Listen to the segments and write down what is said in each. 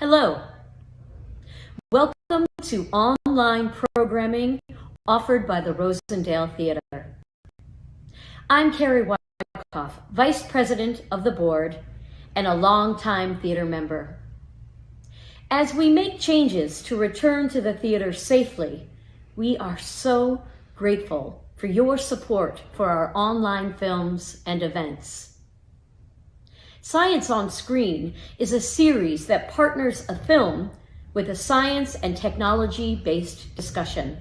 Hello. Welcome to online programming offered by the Rosendale Theater. I'm Carrie Wyckoff, Vice President of the Board and a longtime theater member. As we make changes to return to the theater safely, we are so grateful for your support for our online films and events. Science on Screen is a series that partners a film with a science and technology-based discussion.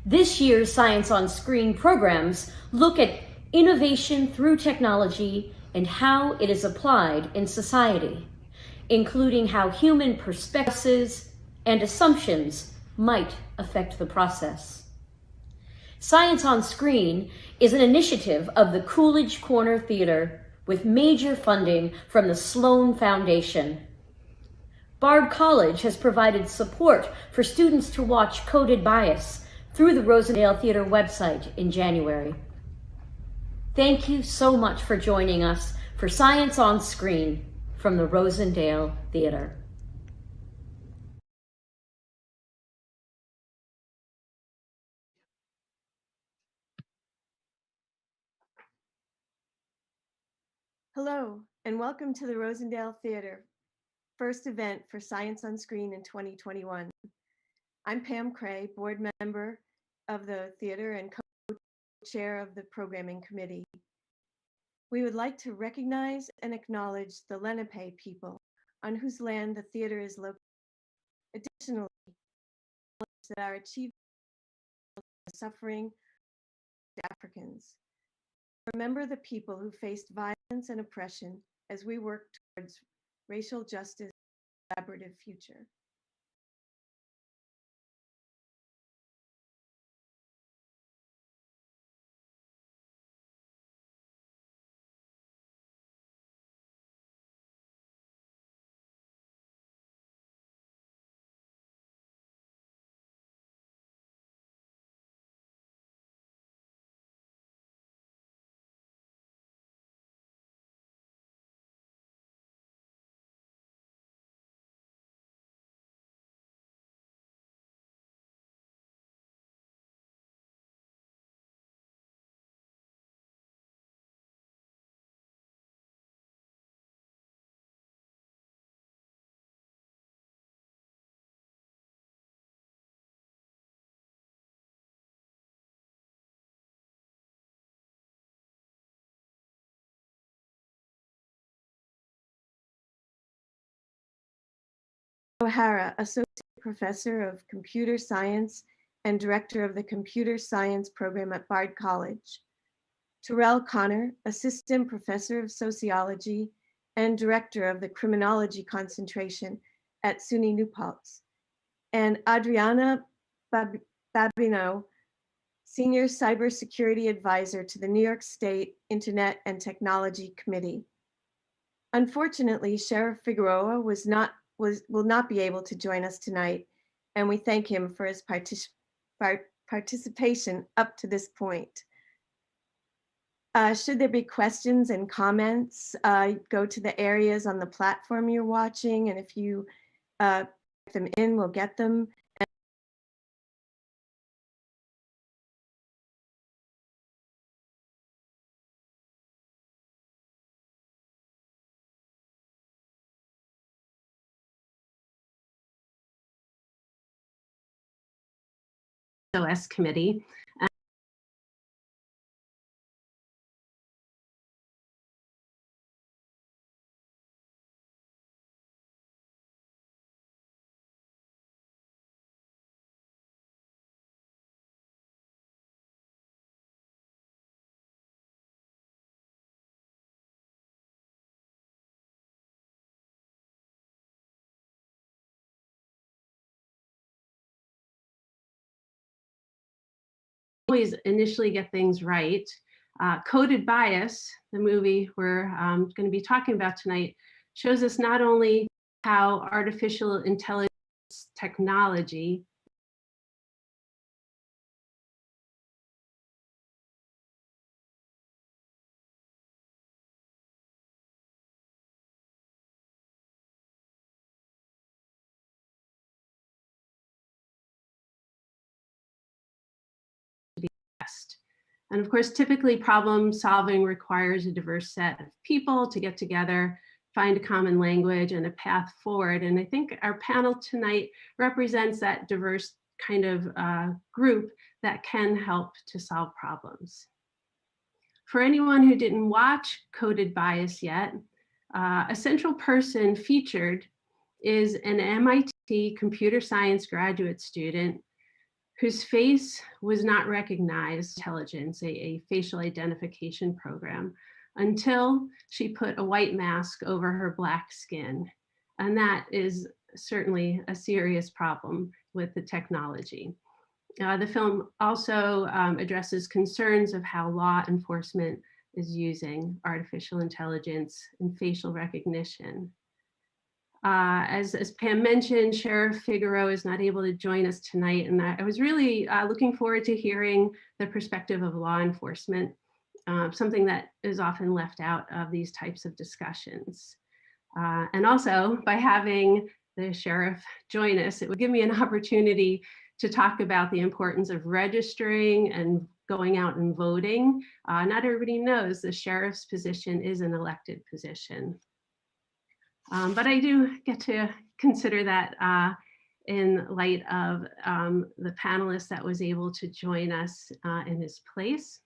This year's Science on Screen programs look at innovation through technology and how it is applied in society, including how human perspectives and assumptions might affect the process. Science on Screen is an initiative of the Coolidge Corner Theater with major funding from the Sloan Foundation. Bard College has provided support for students to watch Coded Bias through the Rosendale Theater website in January. Thank you so much for joining us for Science on Screen from the Rosendale Theater. Hello, and welcome to the Rosendale Theater, first event for Science on Screen in 2021. I'm Pam Cray, board member of the theater and co-chair of the programming committee. We would like to recognize and acknowledge the Lenape people on whose land the theater is located. Additionally, that our achievements are suffering to Africans. Remember the people who faced violence and oppression as we work towards racial justice and a collaborative future. O'Hara, Associate Professor of Computer Science and Director of the Computer Science Program at Bard College. Terrell Connor, Assistant Professor of Sociology and Director of the Criminology Concentration at SUNY New Paltz. And Adriana Babineau, Senior Cybersecurity Advisor to the New York State Internet and Technology Committee. Unfortunately, Sheriff Figueroa will not be able to join us tonight, and we thank him for his participation up to this point. Should there be questions and comments, go to the areas on the platform you're watching, and if you type them in, we'll get them. OS committee. Always initially get things right. Coded Bias, the movie we're going to be talking about tonight, shows us not only how artificial intelligence technology And of course, typically problem solving requires a diverse set of people to get together, find a common language and a path forward. And I think our panel tonight represents that diverse kind of group that can help to solve problems. For anyone who didn't watch Coded Bias yet, a central person featured is an MIT computer science graduate student whose face was not recognized intelligence, a facial identification program, until she put a white mask over her Black skin. And that is certainly a serious problem with the technology. The film also addresses concerns of how law enforcement is using artificial intelligence and facial recognition. As Pam mentioned, Sheriff Figueroa is not able to join us tonight, and I was really looking forward to hearing the perspective of law enforcement, something that is often left out of these types of discussions. And also, by having the sheriff join us, it would give me an opportunity to talk about the importance of registering and going out and voting. Not everybody knows the sheriff's position is an elected position. But I do get to consider that in light of the panelist that was able to join us in his place.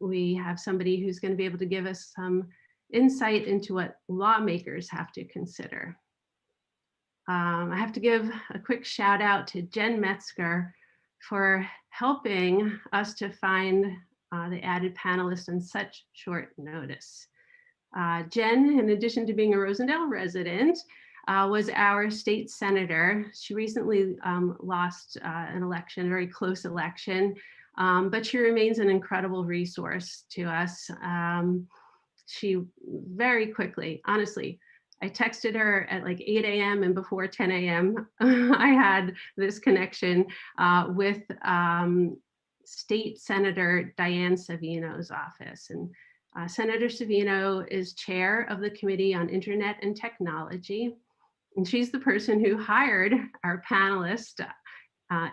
We have somebody who's going to be able to give us some insight into what lawmakers have to consider. I have to give a quick shout out to Jen Metzger for helping us to find the added panelists on such short notice. Jen, in addition to being a Rosendale resident, was our state senator. She recently lost an election, a very close election, but she remains an incredible resource to us. She very quickly, honestly, I texted her at like 8 a.m. and before 10 a.m. I had this connection with State Senator Diane Savino's office. And Senator Savino is chair of the Committee on Internet and Technology. And she's the person who hired our panelist,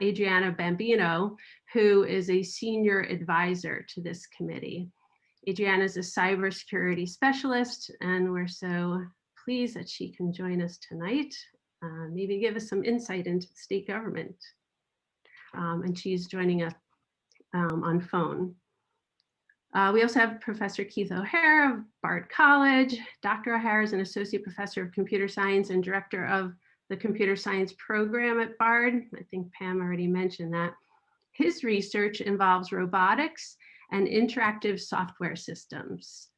Adriana Bambino, who is a senior advisor to this committee. Adriana is a cybersecurity specialist, and we're so pleased that she can join us tonight, maybe give us some insight into the state government. And she's joining us on phone. We also have Professor Keith O'Hare of Bard College. Dr. O'Hare is an associate professor of computer science and director of the computer science program at Bard. I think Pam already mentioned that. His research involves robotics and interactive software systems.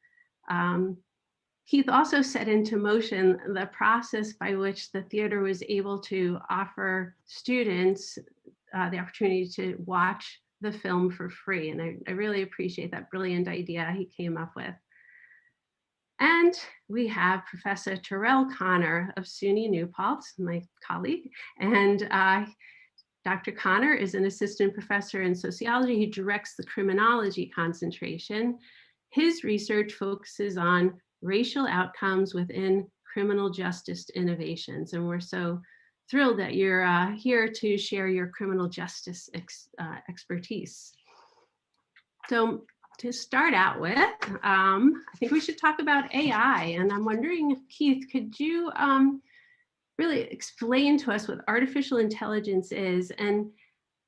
Keith also set into motion the process by which the theater was able to offer students the opportunity to watch the film for free. And I really appreciate that brilliant idea he came up with. And we have Professor Terrell Connor of SUNY New Paltz, my colleague. And Dr. Connor is an assistant professor in sociology. He directs the criminology concentration. His research focuses on racial outcomes within criminal justice innovations. And we're so thrilled that you're here to share your criminal justice expertise. So to start out with, I think we should talk about AI. And I'm wondering, Keith, could you really explain to us what artificial intelligence is, and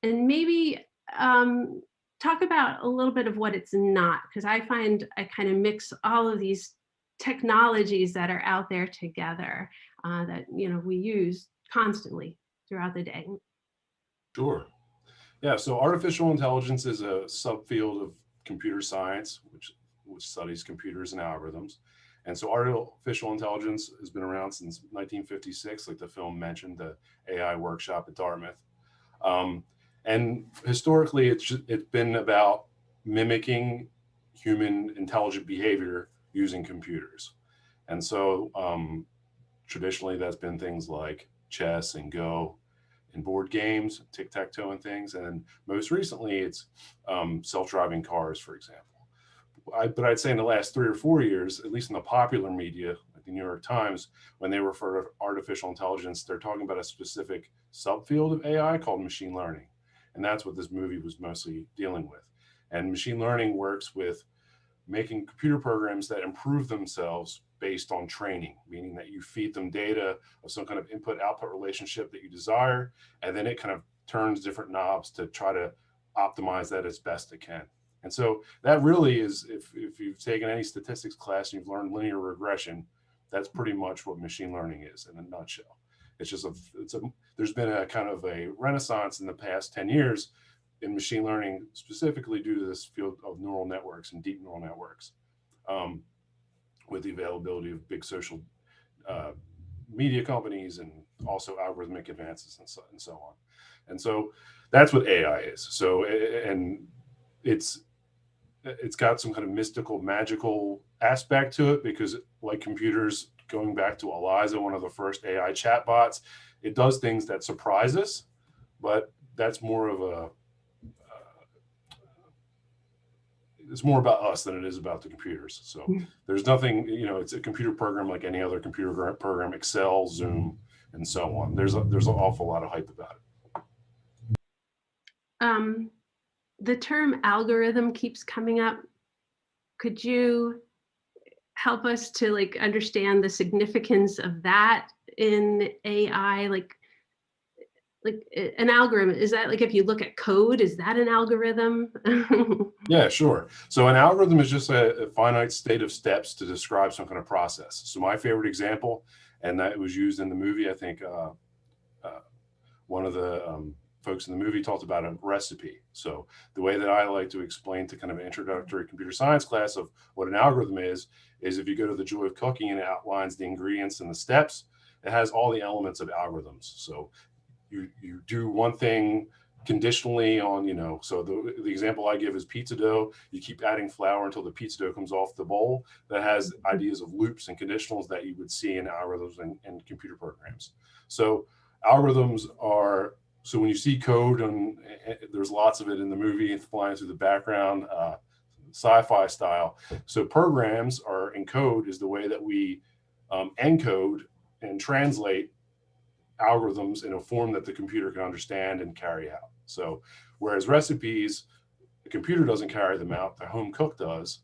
maybe talk about a little bit of what it's not, because I find I kind of mix all of these technologies that are out there together that we use constantly throughout the day. Sure. Yeah, so artificial intelligence is a subfield of computer science, which studies computers and algorithms. And so artificial intelligence has been around since 1956, like the film mentioned, the AI workshop at Dartmouth. And historically, it's been about mimicking human intelligent behavior using computers. And so traditionally, that's been things like chess and Go and board games, tic-tac-toe and things. And most recently, it's self-driving cars, for example. But I'd say in the last 3 or 4 years, at least in the popular media, like the New York Times, when they refer to artificial intelligence, they're talking about a specific subfield of AI called machine learning. And that's what this movie was mostly dealing with. And machine learning works with making computer programs that improve themselves based on training, meaning that you feed them data of some kind of input-output relationship that you desire, and then it kind of turns different knobs to try to optimize that as best it can. And so that really is, if you've taken any statistics class and you've learned linear regression, that's pretty much what machine learning is in a nutshell. It's just there's been a kind of a renaissance in the past 10 years in machine learning, specifically due to this field of neural networks and deep neural networks, with the availability of big social media companies and also algorithmic advances and so on. And so that's what AI is. So, and it's got some kind of mystical, magical aspect to it, because like computers, going back to Eliza, one of the first AI chatbots, it does things that surprise us, but that's more of a, it's more about us than it is about the computers. So there's nothing, you know, it's a computer program like any other computer program, Excel, Zoom, and so on. There's an awful lot of hype about it. The term algorithm keeps coming up. Could you help us to like understand the significance of that in AI? Like an algorithm, is that like, if you look at code, is that an algorithm? Yeah, sure. So an algorithm is just a finite state of steps to describe some kind of process. So my favorite example, and that was used in the movie, I think one of the folks in the movie talked about a recipe. So the way that I like to explain to kind of an introductory computer science class of what an algorithm is if you go to the Joy of Cooking and it outlines the ingredients and the steps, it has all the elements of algorithms. So you do one thing conditionally on, you know, so the example I give is pizza dough. You keep adding flour until the pizza dough comes off the bowl. That has ideas of loops and conditionals that you would see in algorithms and computer programs. So algorithms are, so when you see code, and there's lots of it in the movie flying through the background, sci-fi style. So programs are, in code is the way that we encode and translate algorithms in a form that the computer can understand and carry out. So whereas recipes, the computer doesn't carry them out, the home cook does,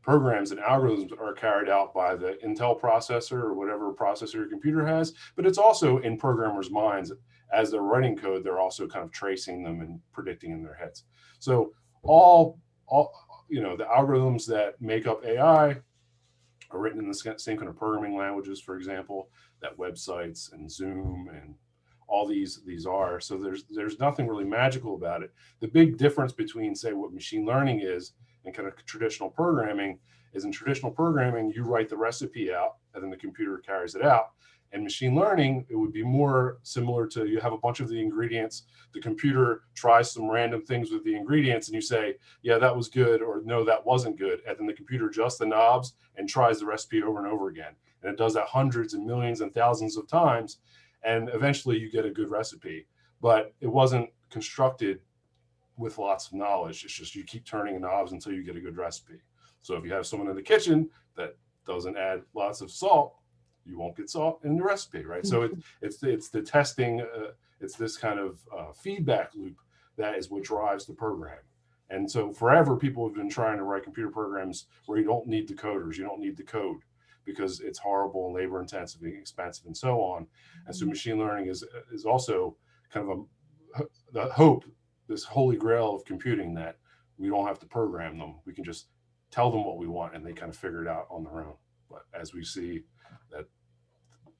programs and algorithms are carried out by the Intel processor or whatever processor your computer has, but it's also in programmers' minds. As they're writing code, they're also kind of tracing them and predicting in their heads. So all you know, the algorithms that make up AI are written in the same kind of programming languages, for example, that websites and Zoom and all these are. So there's nothing really magical about it. The big difference between, say, what machine learning is and kind of traditional programming is, in traditional programming, you write the recipe out and then the computer carries it out. And machine learning, it would be more similar to, you have a bunch of the ingredients, the computer tries some random things with the ingredients and you say, yeah, that was good, or no, that wasn't good. And then the computer adjusts the knobs and tries the recipe over and over again. And it does that hundreds and millions and thousands of times. And eventually you get a good recipe, but it wasn't constructed with lots of knowledge. It's just, you keep turning knobs until you get a good recipe. So if you have someone in the kitchen that doesn't add lots of salt, you won't get salt in the recipe, right? So it's the testing, it's this kind of feedback loop that is what drives the program. And so forever, people have been trying to write computer programs where you don't need decoders, you don't need the code, because it's horrible and labor intensive and expensive and so on. And so machine learning is also kind of the hope, this holy grail of computing, that we don't have to program them. We can just tell them what we want and they kind of figure it out on their own. But as we see, that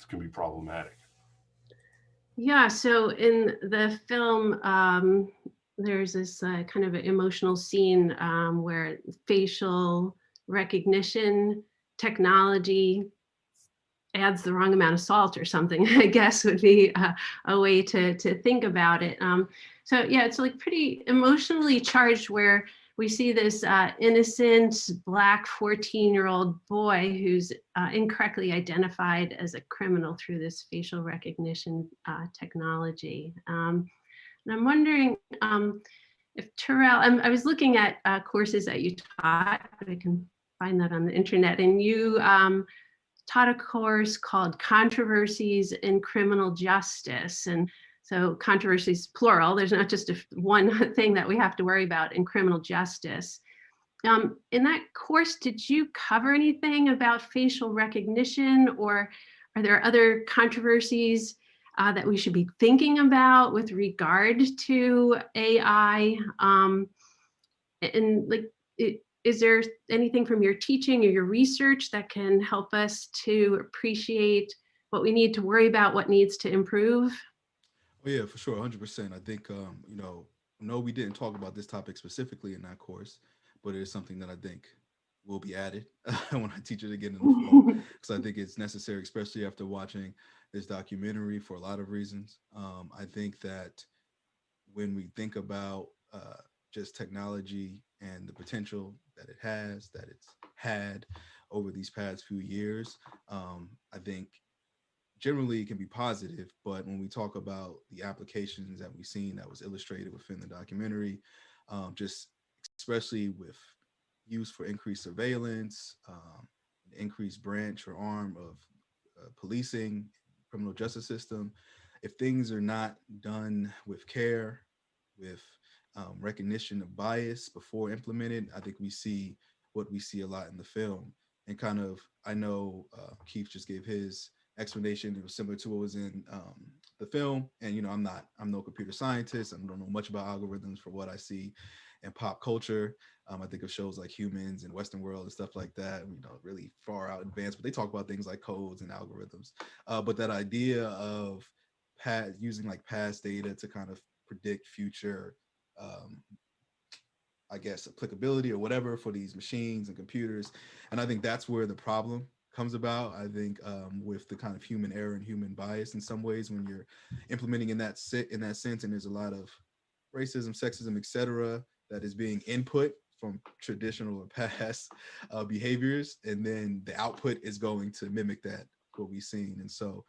can be problematic. Yeah, so in the film, there's this kind of an emotional scene where facial recognition technology adds the wrong amount of salt or something, I guess would be a way to think about it. So yeah, it's like pretty emotionally charged, where we see this innocent Black 14-year-old boy who's incorrectly identified as a criminal through this facial recognition technology. And I'm wondering if Terrell, I was looking at courses that you taught, but I can find that on the internet, and you taught a course called Controversies in Criminal Justice. And So controversies, plural. There's not just one thing that we have to worry about in criminal justice. In that course, did you cover anything about facial recognition, or are there other controversies that we should be thinking about with regard to AI? And like, is there anything from your teaching or your research that can help us to appreciate what we need to worry about, what needs to improve? Oh yeah, for sure, 100%. I think no, we didn't talk about this topic specifically in that course, but it is something that I think will be added when I teach it again in the fall, because I think it's necessary, especially after watching this documentary for a lot of reasons. I think that when we think about just technology and the potential that it has, that it's had over these past few years, I think generally it can be positive, but when we talk about the applications that we've seen that was illustrated within the documentary, just especially with use for increased surveillance, increased branch or arm of policing, criminal justice system, if things are not done with care, with recognition of bias before implemented, I think we see what we see a lot in the film. And kind of, I know Keith just gave his explanation. It was similar to what was in the film. And, you know, I'm no computer scientist. I don't know much about algorithms for what I see in pop culture. I think of shows like Humans and Western World and stuff like that, you know, really far out advanced, but they talk about things like codes and algorithms. But that idea of using like past data to kind of predict future, I guess, applicability or whatever for these machines and computers. And I think that's where the problem comes about. I think with the kind of human error and human bias in some ways when you're implementing in that sense, and there's a lot of racism, sexism, etc., that is being input from traditional or past behaviors, and then the output is going to mimic that, what we've seen. And so,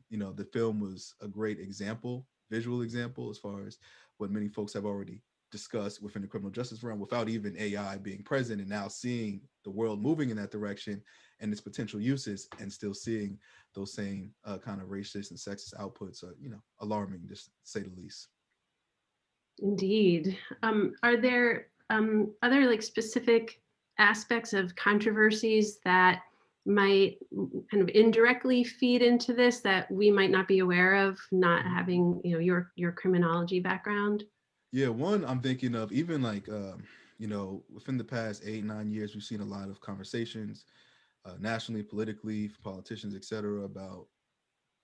you know, the film was a great example, visual example, as far as what many folks have already discussed within the criminal justice realm without even AI being present, and now seeing the world moving in that direction and its potential uses, and still seeing those same kind of racist and sexist outputs are, you know, alarming, just to say the least. Indeed. Are there other like specific aspects of controversies that might kind of indirectly feed into this that we might not be aware of, not having, you know, your criminology background? Yeah, one I'm thinking of, even like, you know, within the past 8-9 years, we've seen a lot of conversations nationally, politically, politicians, et cetera, about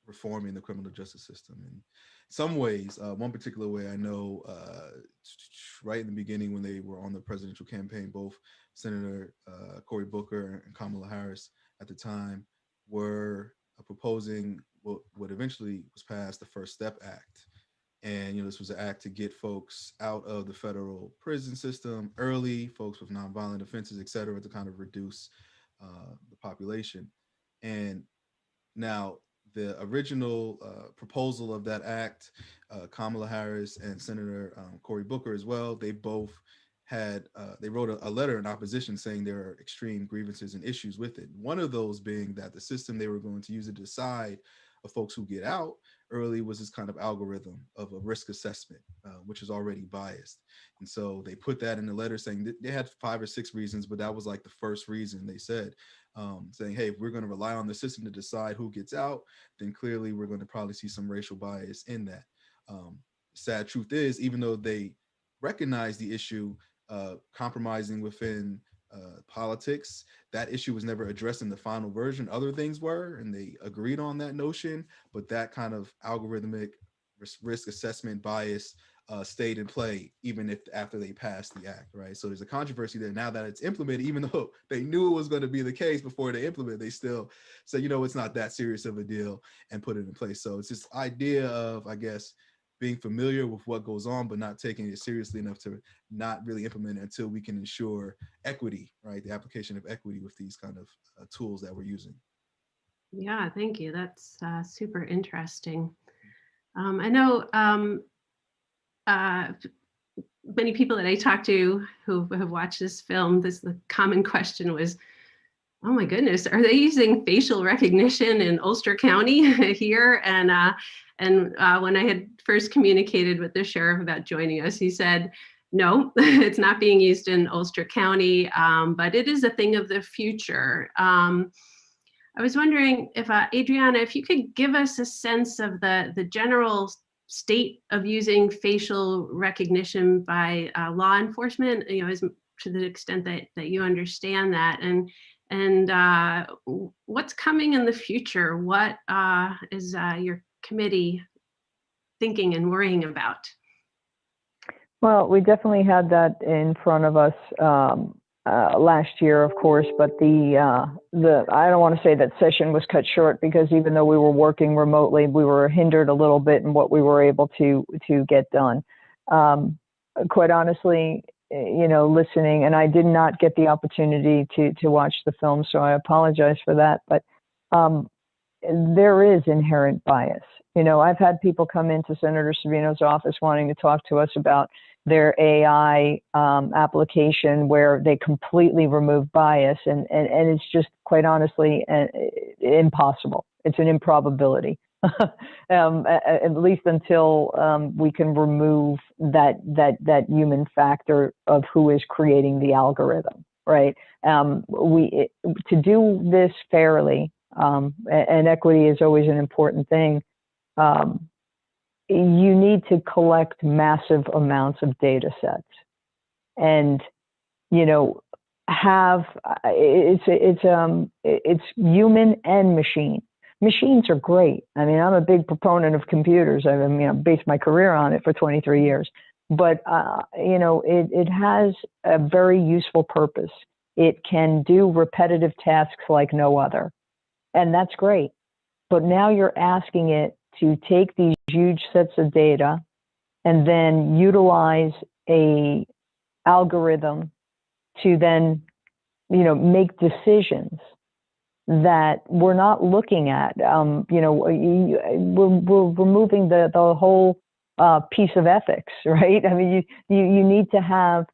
reforming the criminal justice system. In some ways, one particular way I know, right in the beginning when they were on the presidential campaign, both Senator Cory Booker and Kamala Harris at the time were proposing what eventually was passed, the First Step Act. And, you know, this was an act to get folks out of the federal prison system early, folks with nonviolent offenses, et cetera, to kind of reduce the population. And now the original proposal of that act, Kamala Harris and Senator Cory Booker as well, they both had, they wrote a letter in opposition saying there are extreme grievances and issues with it. One of those being that the system they were going to use to decide of folks who get out early was this kind of algorithm of a risk assessment, which is already biased. And so they put that in the letter saying that they had 5 or 6 reasons, but that was like the first reason they said, saying, hey, if we're going to rely on the system to decide who gets out, then clearly we're going to probably see some racial bias in that. Sad truth is, even though they recognize the issue, compromising within politics, that issue was never addressed in the final version. Other things were, and they agreed on that notion, but that kind of algorithmic risk assessment bias stayed in play even if after they passed the act, right? So there's a controversy there now that it's implemented, even though they knew it was going to be the case before they implemented, they still say, you know, it's not that serious of a deal, and put it in place. So it's this idea of, I guess, being familiar with what goes on, but not taking it seriously enough to not really implement it until we can ensure equity, right? The application of equity with these kind of tools that we're using. Yeah, thank you. That's super interesting. I know many people that I talk to who have watched this film, the common question was, oh my goodness, are they using facial recognition in Ulster County here? And And when I had first communicated with the sheriff about joining us, he said, no, it's not being used in Ulster County, but it is a thing of the future. I was wondering if, Adriana, if you could give us a sense of the general state of using facial recognition by law enforcement, as to the extent that you understand that, and what's coming in the future. What is your committee thinking and worrying about? Well, we definitely had that in front of us last year, of course, but I don't want to say that session was cut short, because even though we were working remotely, we were hindered a little bit in what we were able to get done. Quite honestly, listening, and I did not get the opportunity to watch the film, so I apologize for that, but there is inherent bias. I've had people come into Senator Savino's office wanting to talk to us about their AI application where they completely remove bias, and it's just, quite honestly, impossible. It's an improbability, at least until we can remove that human factor of who is creating the algorithm, right? To do this fairly, and equity is always an important thing, you need to collect massive amounts of data sets, and it's human and machine. Machines are great. I mean, I'm a big proponent of computers. I've based my career on it for 23 years, but it has a very useful purpose. It can do repetitive tasks like no other, and that's great. But now you're asking it to take these huge sets of data and then utilize a algorithm to then, make decisions that we're not looking at. We're removing the whole piece of ethics, right? I mean, you need to have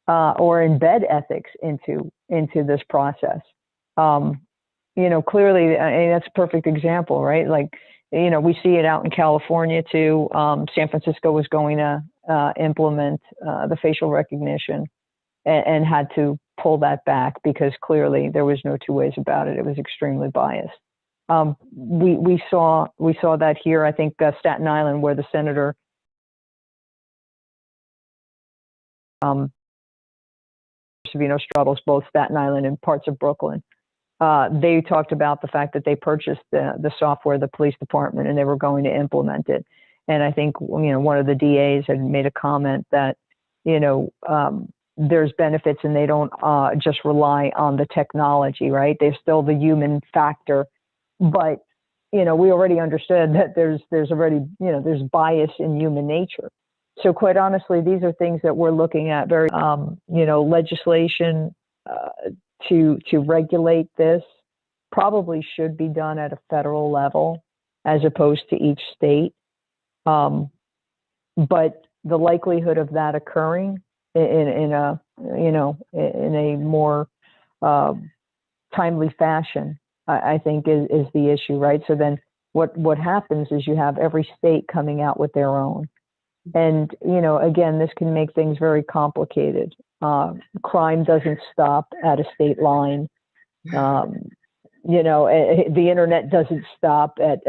or embed ethics into this process. Clearly, that's a perfect example, right? Like, we see it out in California too. San Francisco was going to implement the facial recognition and had to pull that back because clearly there was no two ways about it. It was extremely biased. We saw that here. I think Staten Island, where the senator Savino straddles both Staten Island and parts of Brooklyn. They talked about the fact that they purchased the software, the police department, and they were going to implement it. And I think, one of the DAs had made a comment that, there's benefits and they don't just rely on the technology, right? There's still the human factor. But, we already understood that there's already, there's bias in human nature. So quite honestly, these are things that we're looking at very, legislation to regulate this probably should be done at a federal level as opposed to each state. But the likelihood of that occurring in a more timely fashion, I think is the issue, right? So then what happens is you have every state coming out with their own. And, again, this can make things very complicated. Crime doesn't stop at a state line. The internet doesn't stop at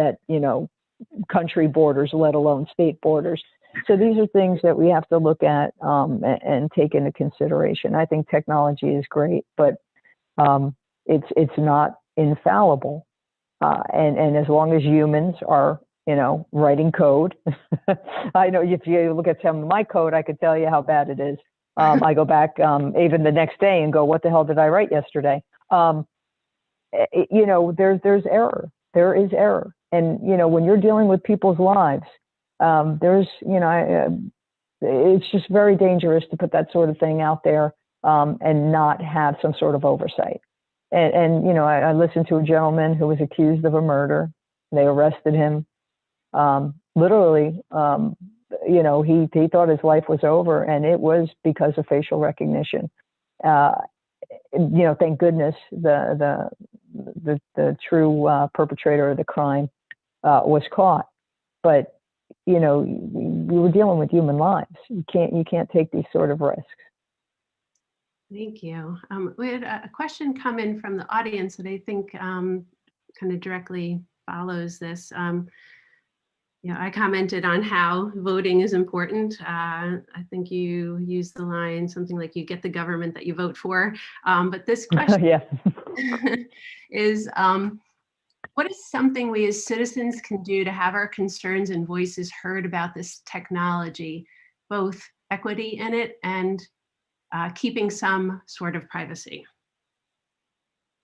country borders, let alone state borders. So these are things that we have to look at and take into consideration. I think technology is great, but it's not infallible. And as long as humans are writing code. I know if you look at some of my code, I could tell you how bad it is. I go back even the next day and go, what the hell did I write yesterday? There's error. There is error. And, when you're dealing with people's lives, it's just very dangerous to put that sort of thing out there and not have some sort of oversight. And I listened to a gentleman who was accused of a murder. They arrested him. Literally, he thought his life was over, and it was because of facial recognition. Thank goodness the true perpetrator of the crime was caught. but you know, we were dealing with human lives. You can't take these sort of risks. Thank you. We had a question come in from the audience that I think kind of directly follows this. You know, I commented on how voting is important. I think you used the line something like, "You get the government that you vote for." But this question Yeah. is, what is something we as citizens can do to have our concerns and voices heard about this technology, both equity in it and keeping some sort of privacy?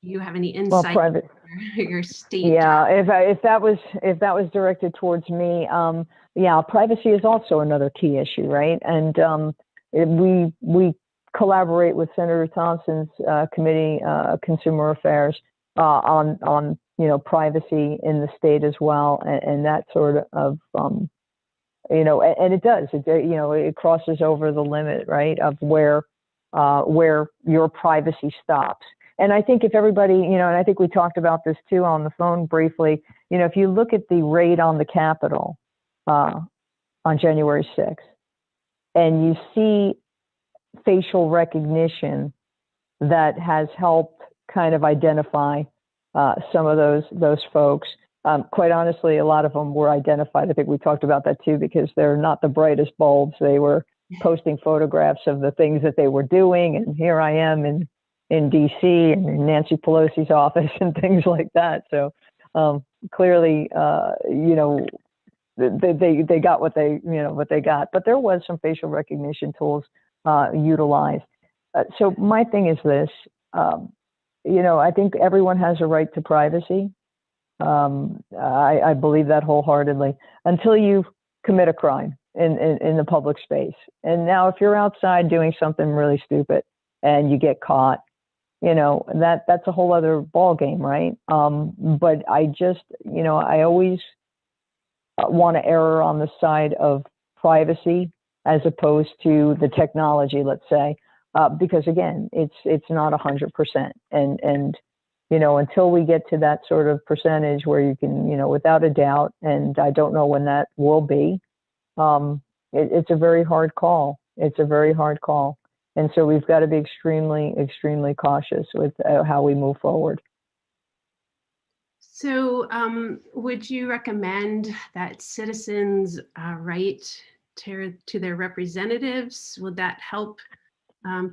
Do you have any Well, insight private. into your state? Yeah, if that was directed towards me, yeah, privacy is also another key issue, right? And we collaborate with Senator Thompson's committee, Consumer Affairs, on you know, privacy in the state as well, and that sort of you know, and it does, you know, it crosses over the limit, right, of where your privacy stops. And I think if everybody, you know, and I think we talked about this too on the phone briefly, you know, if you look at the raid on the Capitol on January 6th, and you see facial recognition that has helped kind of identify some of those folks. Quite honestly, a lot of them were identified. I think we talked about that too, because they're not the brightest bulbs. They were posting photographs of the things that they were doing, and here I am in DC and in Nancy Pelosi's office and things like that. So clearly, you know, they got what they, you know, what they got. But there was some facial recognition tools utilized. So my thing is this, you know, I think everyone has a right to privacy. I believe that wholeheartedly until you commit a crime in the public space. And now if you're outside doing something really stupid and you get caught, you know, that's a whole other ball game, right? But I just, you know, I always want to err on the side of privacy as opposed to the technology, let's say, because again, it's not 100%. And you know, until we get to that sort of percentage where you can, you know, without a doubt, and I don't know when that will be, it's a very hard call. It's a very hard call. And so we've got to be extremely, extremely cautious with how we move forward. So would you recommend that citizens write to their representatives? Would that help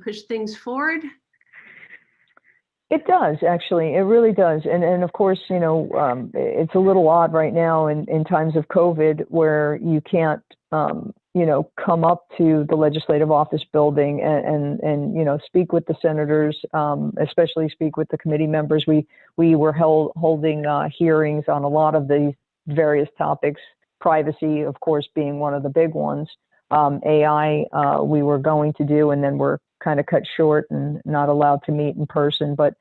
push things forward? It does, actually. It really does. And of course, you know, it's a little odd right now in times of COVID where you can't, you know, come up to the legislative office building and you know, speak with the senators, especially speak with the committee members. We were holding hearings on a lot of the various topics, privacy, of course, being one of the big ones. AI, we were going to do, and then we're kind of cut short and not allowed to meet in person. But,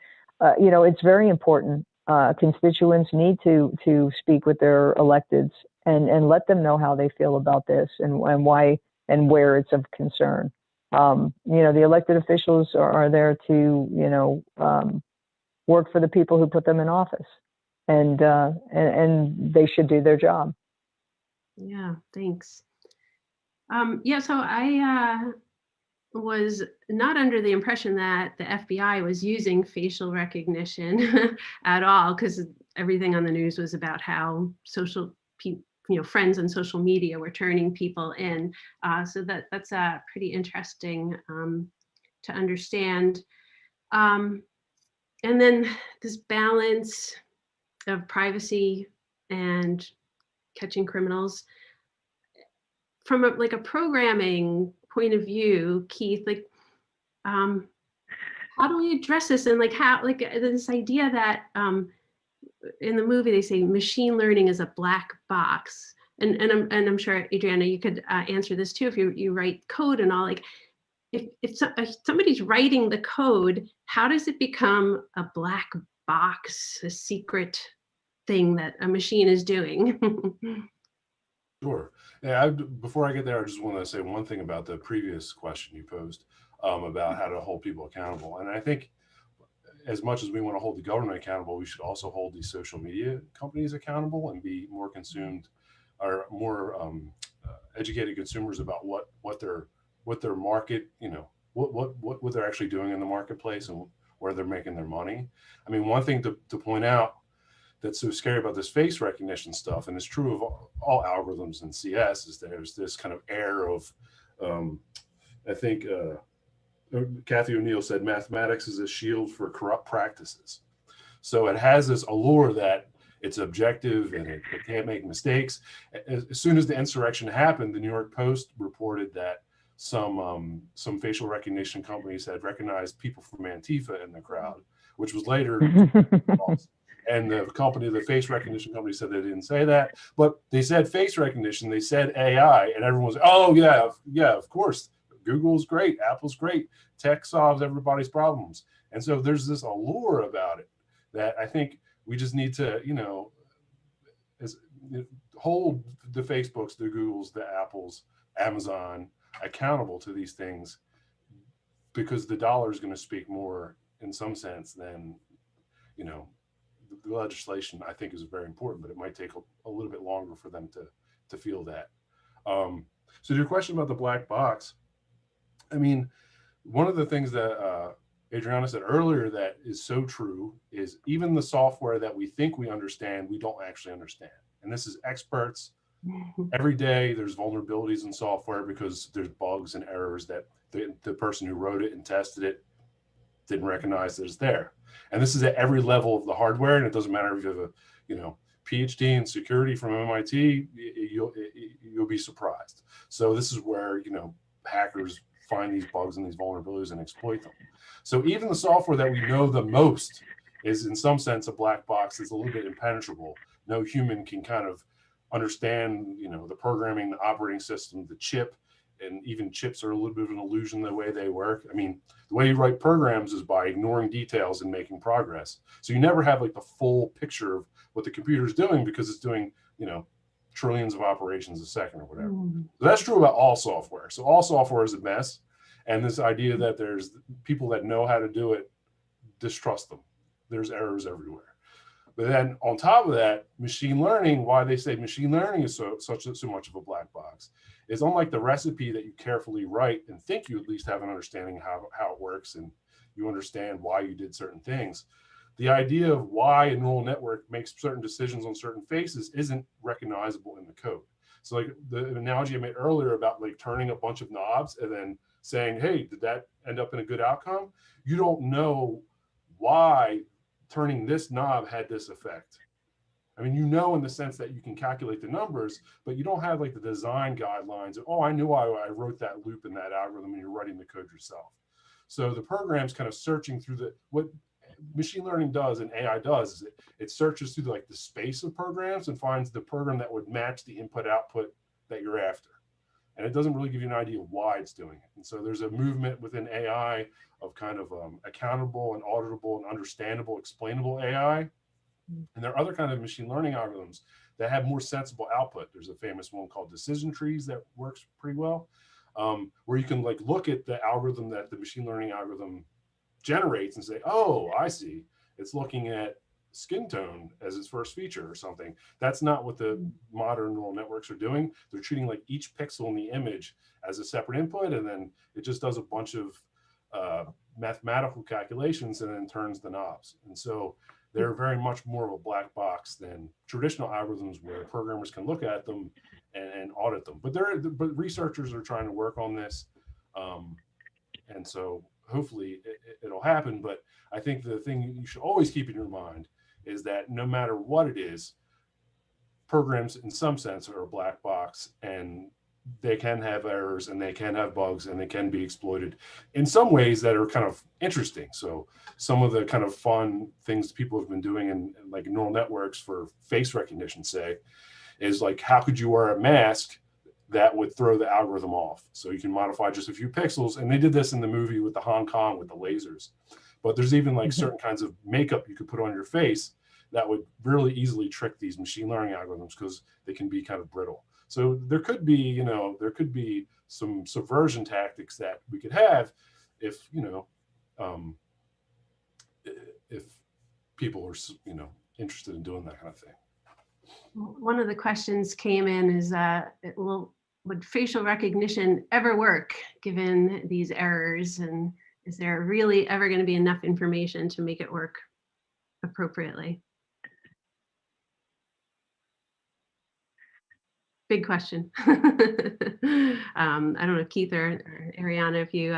you know, it's very important. Constituents need to speak with their electeds and let them know how they feel about this and why and where it's of concern. You know, the elected officials are there to, you know, work for the people who put them in office, and they should do their job. Yeah, thanks. Yeah, so I was not under the impression that the FBI was using facial recognition at all, because everything on the news was about how friends on social media were turning people in. So that's pretty interesting to understand. And then this balance of privacy and catching criminals. From a programming point of view, Keith, like, how do we address this? And like how, like this idea that in the movie they say machine learning is a black box, and I'm sure Adriana, you could answer this too if you write code and all. Like, if somebody's writing the code, how does it become a black box, a secret thing that a machine is doing? Sure. Yeah, before I get there, I just want to say one thing about the previous question you posed about how to hold people accountable. And I think as much as we want to hold the government accountable, we should also hold these social media companies accountable and be more consumed are more educated consumers about what their market, what they're actually doing in the marketplace and where they're making their money. I mean, one thing to point out that's so scary about this face recognition stuff, and it's true of all algorithms in CS, is there's this kind of air of, I think Kathy O'Neill said, mathematics is a shield for corrupt practices. So it has this allure that it's objective and it can't make mistakes. As soon as the insurrection happened, the New York Post reported that some facial recognition companies had recognized people from Antifa in the crowd, which was later false. And the face recognition company said they didn't say that, but they said face recognition, they said AI, and everyone was, oh yeah, of course. Google's great, Apple's great, tech solves everybody's problems. And so there's this allure about it that I think we just need to, hold the Facebooks, the Googles, the Apples, Amazon accountable to these things, because the dollar is going to speak more in some sense than, the legislation. I think is very important, but it might take a little bit longer for them to feel that. So your question about the black box, I mean, one of the things that Adriana said earlier that is so true is even the software that we think we understand, we don't actually understand. And this is experts. Every day there's vulnerabilities in software because there's bugs and errors that the person who wrote it and tested it didn't recognize that it's there. And this is at every level of the hardware. And it doesn't matter if you have a PhD in security from MIT, you'll be surprised. So this is where, hackers find these bugs and these vulnerabilities and exploit them. So even the software that we know the most is in some sense a black box that's a little bit impenetrable. No human can kind of understand, the programming, the operating system, the chip, and even chips are a little bit of an illusion the way they work. I mean, the way you write programs is by ignoring details and making progress. So you never have like the full picture of what the computer is doing because it's doing, trillions of operations a second or whatever. So that's true about all software. So all software is a mess. And this idea that there's people that know how to do it, distrust them. There's errors everywhere. But then on top of that, machine learning, why they say machine learning is so much of a black box, is unlike the recipe that you carefully write and think you at least have an understanding of how it works and you understand why you did certain things. The idea of why a neural network makes certain decisions on certain faces isn't recognizable in the code. So like the analogy I made earlier about like turning a bunch of knobs and then saying, hey, did that end up in a good outcome? You don't know why turning this knob had this effect. I mean, in the sense that you can calculate the numbers, but you don't have like the design guidelines. Oh, I knew why I wrote that loop in that algorithm, and you're writing the code yourself. So the program's kind of searching through what machine learning does and AI does is it searches through the space of programs and finds the program that would match the input output that you're after. And it doesn't really give you an idea of why it's doing it. And so there's a movement within AI of kind of accountable and auditable and understandable, explainable AI. And there are other kind of machine learning algorithms that have more sensible output. There's a famous one called decision trees that works pretty well, where you can look at the algorithm that the machine learning algorithm generates and say, oh, I see. It's looking at skin tone as its first feature or something. That's not what the modern neural networks are doing. They're treating each pixel in the image as a separate input, and then it just does a bunch of mathematical calculations and then turns the knobs. And so they're very much more of a black box than traditional algorithms where programmers can look at them and audit them. But researchers are trying to work on this. And so hopefully it'll happen. But I think the thing you should always keep in your mind is that no matter what it is, programs in some sense are a black box, and they can have errors and they can have bugs and they can be exploited in some ways that are kind of interesting. So some of the kind of fun things people have been doing in neural networks for face recognition, say, is how could you wear a mask that would throw the algorithm off? So you can modify just a few pixels. And they did this in the movie with the Hong Kong with the lasers. But there's even certain kinds of makeup you could put on your face that would really easily trick these machine learning algorithms because they can be kind of brittle. So there could be, some subversion tactics that we could have if, if people are, interested in doing that kind of thing. One of the questions came in is, would facial recognition ever work given these errors? And is there really ever going to be enough information to make it work appropriately? Big question. I don't know, Keith or Ariana, if you,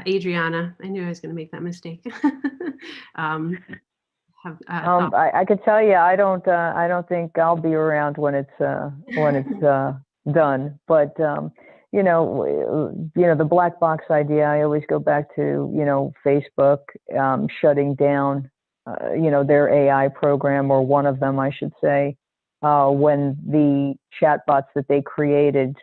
Adriana, I knew I was going to make that mistake. Have thoughts? I could tell you, I don't think I'll be around when it's done. But the black box idea. I always go back to Facebook shutting down their AI program, or one of them, I should say, when the chatbots that they created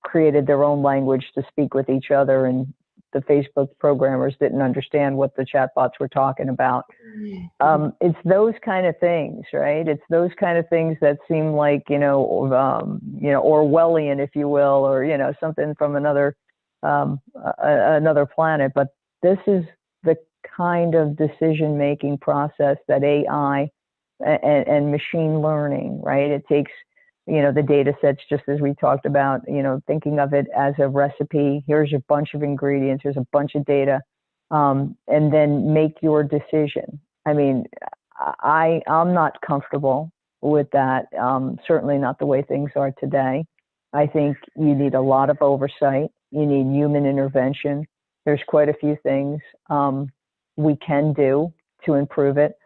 created their own language to speak with each other, and the Facebook programmers didn't understand what the chatbots were talking about. It's those kind of things, right? It's those kind of things that seem like, Orwellian, if you will, or, something from another planet. But this is the kind of decision-making process that AI and machine learning, right? It takes, the data sets, just as we talked about, thinking of it as a recipe. Here's a bunch of ingredients, here's a bunch of data, and then make your decision. I mean, I'm not comfortable with that. Certainly not the way things are today. I think you need a lot of oversight. You need human intervention. There's quite a few things we can do to improve it.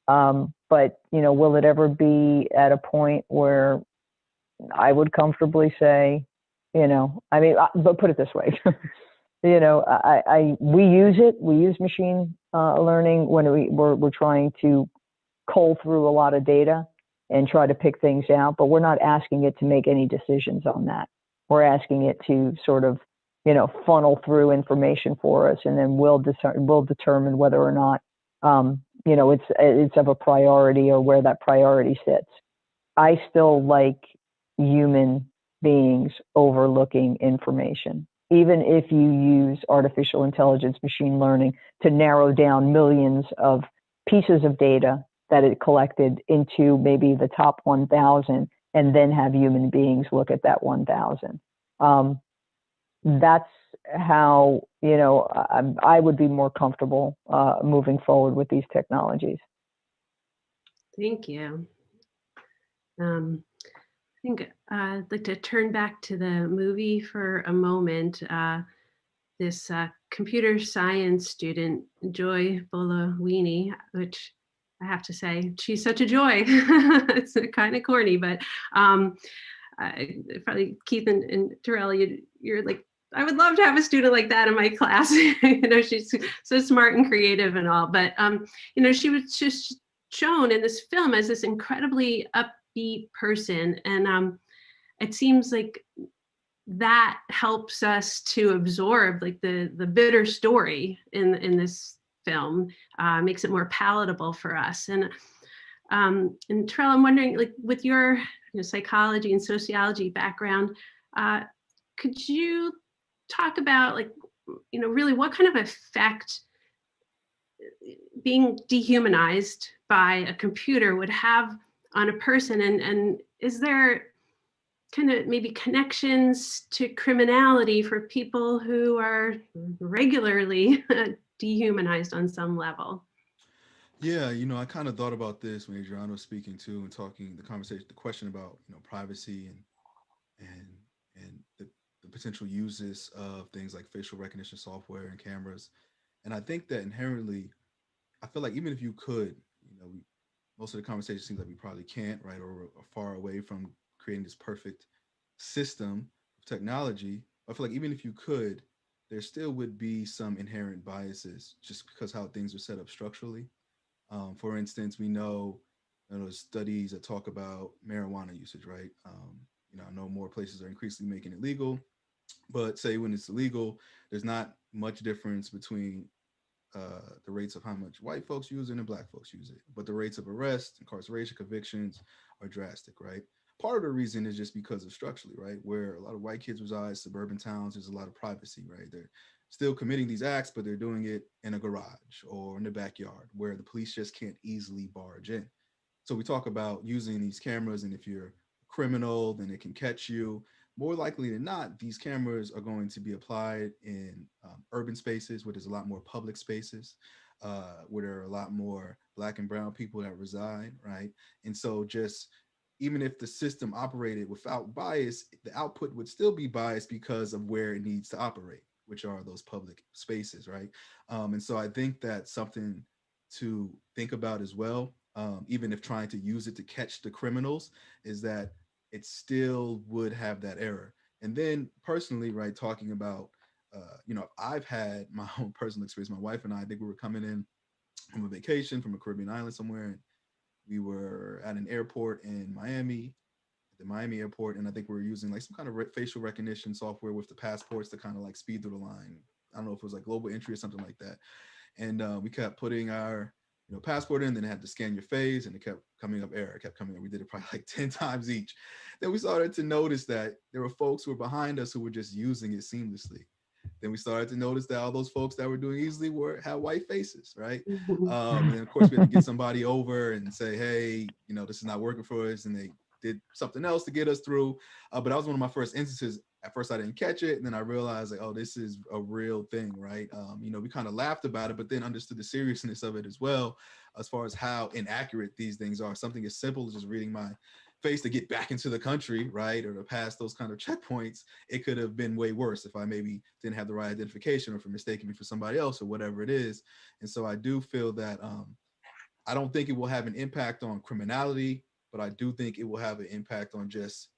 But, will it ever be at a point where I would comfortably say, but put it this way, we use machine learning when we're trying to cull through a lot of data and try to pick things out, but we're not asking it to make any decisions on that. We're asking it to sort of, funnel through information for us, and then we'll determine whether or not, it's of a priority or where that priority sits. I still like human beings overlooking information, even if you use artificial intelligence, machine learning, to narrow down millions of pieces of data that it collected into maybe the top 1,000, and then have human beings look at that 1,000. That's how, I would be more comfortable moving forward with these technologies. Thank you. I think I'd like to turn back to the movie for a moment. This computer science student, Joy Bolawini, which I have to say, she's such a joy. It's kind of corny, but probably Keith and Terrell, you're like, I would love to have a student like that in my class. She's so smart and creative and all, but she was just shown in this film as this incredibly upbeat person, and it seems like that helps us to absorb like the bitter story in this film, makes it more palatable for us. And Terrell, I'm wondering, like, with your psychology and sociology background, could you talk about, like, really what kind of effect being dehumanized by a computer would have on a person, and is there kind of maybe connections to criminality for people who are regularly dehumanized on some level? Yeah, I kind of thought about this when Adriana was speaking too, and talking the question about privacy and the potential uses of things like facial recognition software and cameras. And I think that inherently, I feel like even if you could, most of the conversation seems like we probably can't, right, or are far away from creating this perfect system of technology. I feel like even if you could, there still would be some inherent biases just because how things are set up structurally. For instance, we know studies that talk about marijuana usage, right? I know more places are increasingly making it legal, but say when it's illegal, there's not much difference between the rates of how much white folks use it and black folks use it. But the rates of arrest, incarceration, convictions are drastic, right? Part of the reason is just because of structurally, right? Where a lot of white kids reside, suburban towns, there's a lot of privacy, right? They're still committing these acts, but they're doing it in a garage or in the backyard where the police just can't easily barge in. So we talk about using these cameras, and if you're a criminal, then it can catch you. More likely than not, these cameras are going to be applied in urban spaces where there's a lot more public spaces, where there are a lot more Black and brown people that reside, right? And so just even if the system operated without bias, the output would still be biased because of where it needs to operate, which are those public spaces, right? And so I think that's something to think about as well, even if trying to use it to catch the criminals, is that it still would have that error. And then personally, right, talking about, I've had my own personal experience. My wife and I think we were coming in from a vacation from a Caribbean island somewhere, and we were at an airport in Miami, at the Miami airport, and I think we were using like some kind of facial recognition software with the passports to kind of like speed through the line. I don't know if it was like global entry or something like that. And we kept putting our passport in, then it had to scan your face, and it kept coming up error, it kept coming up. We did it probably like 10 times each. Then we started to notice that there were folks who were behind us who were just using it seamlessly. Then we started to notice that all those folks that were doing easily had white faces, right? And then of course we had to get somebody over and say, hey, this is not working for us. And they did something else to get us through. But that was one of my first instances. At first I didn't catch it. And then I realized like, oh, this is a real thing, right? We kind of laughed about it, but then understood the seriousness of it as well, as far as how inaccurate these things are. Something as simple as just reading my face to get back into the country, right? Or to pass those kind of checkpoints, it could have been way worse if I maybe didn't have the right identification, or if you're mistaking me for somebody else, or whatever it is. And so I do feel that I don't think it will have an impact on criminality, but I do think it will have an impact on just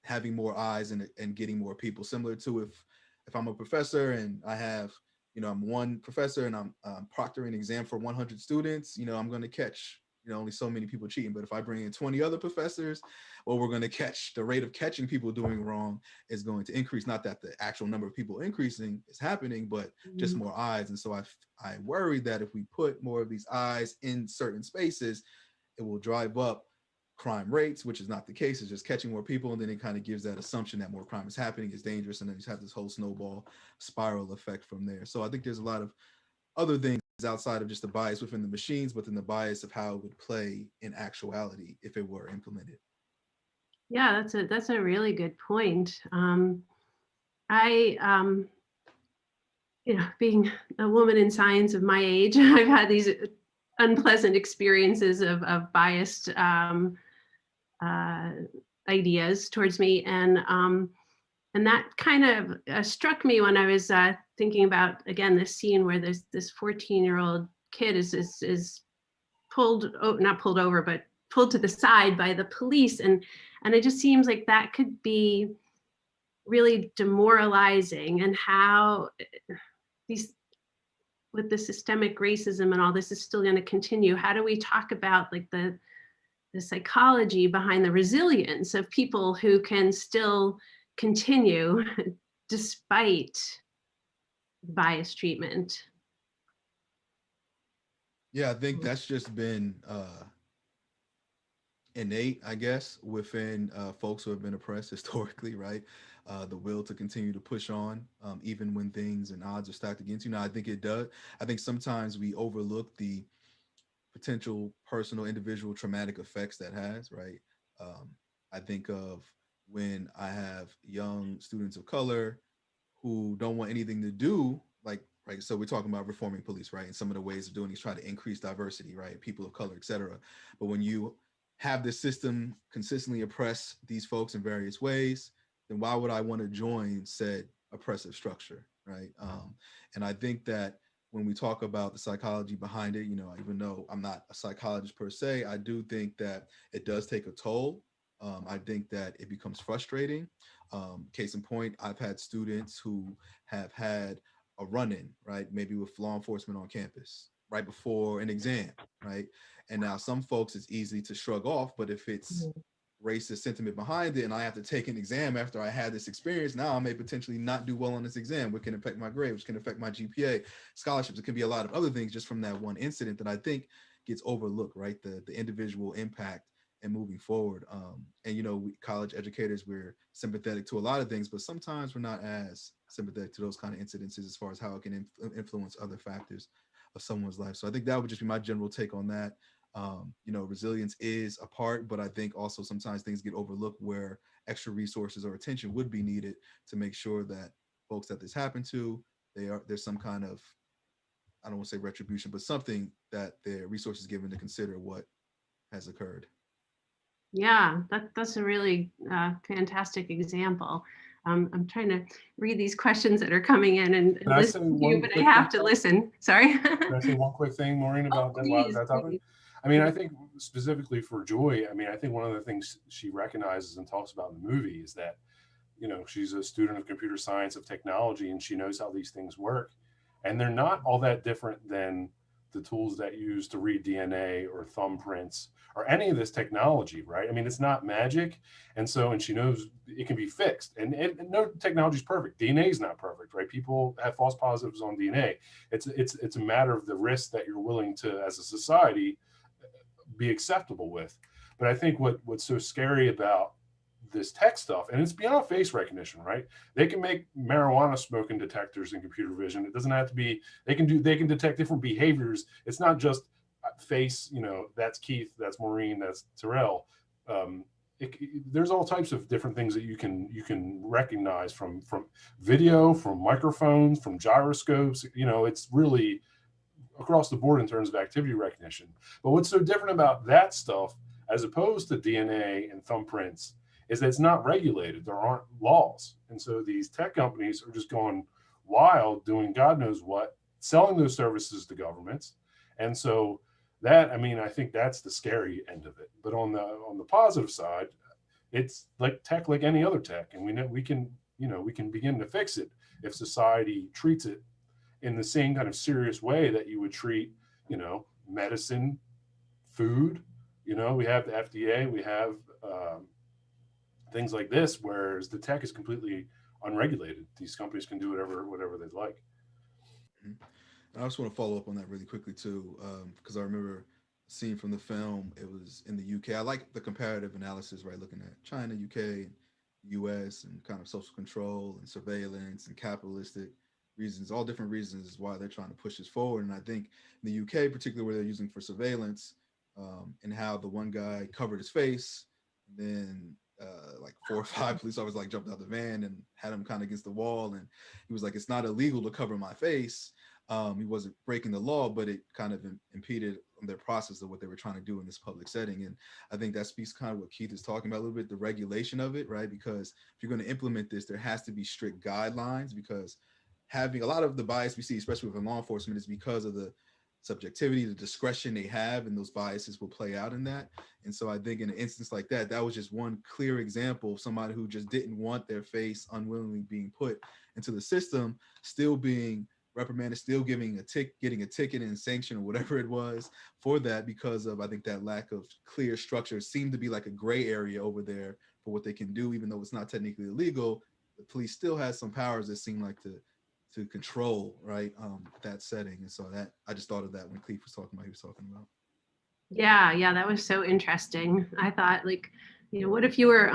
having more eyes and getting more people. Similar to if I'm a professor and I have, I'm one professor and I'm proctoring an exam for 100 students, I'm going to catch only so many people cheating. But if I bring in 20 other professors, well, we're going to catch, the rate of catching people doing wrong is going to increase. Not that the actual number of people increasing is happening, but just more eyes. And so I worry that if we put more of these eyes in certain spaces, it will drive up crime rates, which is not the case. It's just catching more people, and then it kind of gives that assumption that more crime is happening, is dangerous, and then you have this whole snowball spiral effect from there. So I think there's a lot of other things outside of just the bias within the machines, but then the bias of how it would play in actuality if it were implemented. Yeah, that's a really good point. I being a woman in science of my age, I've had these unpleasant experiences of biased ideas towards me, and that kind of struck me when I was thinking about, again, this scene where there's this 14-year-old kid is not pulled over, but pulled to the side by the police, and it just seems like that could be really demoralizing, and how these, with the systemic racism and all this, is still going to continue. How do we talk about like the psychology behind the resilience of people who can still continue despite biased treatment? Yeah, I think that's just been innate, I guess, within folks who have been oppressed historically, right? The will to continue to push on, even when things and odds are stacked against you. Now, I think it does. I think sometimes we overlook the potential personal, individual traumatic effects that has, right? I think of when I have young students of color who don't want anything to do, like, right, so we're talking about reforming police, right? And some of the ways of doing is try to increase diversity, right? People of color, et cetera. But when you have this system consistently oppress these folks in various ways, then why would I want to join said oppressive structure, right? And I think that when we talk about the psychology behind it, even though I'm not a psychologist per se, I do think that it does take a toll. I think that it becomes frustrating. Case in point, I've had students who have had a run-in, right? Maybe with law enforcement on campus right before an exam, right? And now some folks it's easy to shrug off, but if it's racist sentiment behind it and I have to take an exam after I had this experience, now I may potentially not do well on this exam, which can affect my grade, which can affect my GPA, scholarships. It can be a lot of other things just from that one incident that I think gets overlooked, right? The individual impact and moving forward. And we college educators, we're sympathetic to a lot of things, but sometimes we're not as sympathetic to those kind of incidences as far as how it can influence other factors of someone's life. So I think that would just be my general take on that. You know, resilience is a part, but I think also sometimes things get overlooked where extra resources or attention would be needed to make sure that folks that this happened to, there's some kind of, I don't want to say retribution, but something that their resources given to consider what has occurred. Yeah, that's a really fantastic example. I'm trying to read these questions that are coming in and Can I say listen to you, one but I quick have thing? to listen. Sorry. Can I say one quick thing, Maureen, Oh, about please, that topic? please. I mean, I think specifically for Joy, I mean, I think one of the things she recognizes and talks about in the movie is that, you know, she's a student of computer science, of technology, and she knows how these things work. And they're not all that different than the tools that you use to read DNA or thumbprints or any of this technology, right? I mean, it's not magic. And so, and she knows it can be fixed. And no technology is perfect. DNA is not perfect, right? People have false positives on DNA. It's a matter of the risk that you're willing to, as a society, be acceptable with. But I think what's so scary about this tech stuff, and it's beyond face recognition, right? They can make marijuana smoking detectors in computer vision. It doesn't have to be, they can detect different behaviors. It's not just face, you know, that's Keith, that's Maureen, that's Terrell. There's all types of different things that you can recognize from video, from microphones, from gyroscopes. You know, it's really across the board in terms of activity recognition. But what's so different about that stuff as opposed to DNA and thumbprints is that it's not regulated. There aren't laws. And so these tech companies are just going wild, doing God knows what, selling those services to governments. And so that, I mean, I think that's the scary end of it. But on the positive side, it's like tech, like any other tech. And we know we can begin to fix it if society treats it in the same kind of serious way that you would treat, you know, medicine, food. You know, we have the FDA, we have things like this, whereas the tech is completely unregulated. These companies can do whatever they'd like. Mhm. And I just want to follow up on that really quickly too, because I remember a scene from the film. It was in the UK. I like the comparative analysis, right? Looking at China, UK, US, and kind of social control and surveillance and capitalistic reasons, all different reasons why they're trying to push this forward. And I think in the UK, particularly where they're using for surveillance, and how the one guy covered his face, and then like 4 or 5 police officers like jumped out the van and had him kind of against the wall, and he was like, "It's not illegal to cover my face." He wasn't breaking the law, but it kind of impeded their process of what they were trying to do in this public setting. And I think that speaks kind of what Keith is talking about a little bit, the regulation of it, right? Because if you're going to implement this, there has to be strict guidelines, because having a lot of the bias we see, especially within law enforcement, is because of the subjectivity, the discretion they have, and those biases will play out in that. And so I think in an instance like that, that was just one clear example of somebody who just didn't want their face unwillingly being put into the system, still being reprimanded, still getting a ticket and sanction or whatever it was for that, because of, I think, that lack of clear structure. Seemed to be like a gray area over there for what they can do, even though it's not technically illegal. The police still has some powers that seem like to control, right, that setting. And so that, I just thought of that when Cleve was talking about, he was talking about. Yeah, that was so interesting. I thought, like, you know, what if you were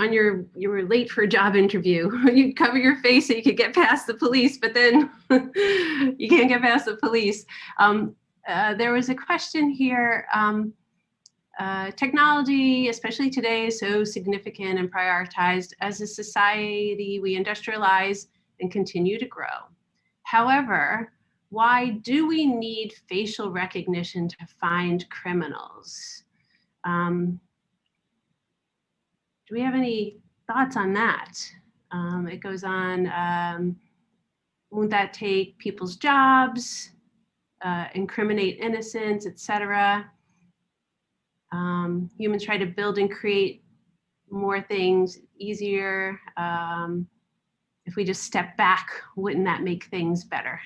late for a job interview? You'd cover your face so you could get past the police, but then you can't get past the police. There was a question here. Technology, especially today, is so significant and prioritized. As a society, we industrialize and continue to grow. However, why do we need facial recognition to find criminals? Do we have any thoughts on that? It goes on, won't that take people's jobs, incriminate innocents, etc.? Humans try to build and create more things easier. If we just step back, wouldn't that make things better?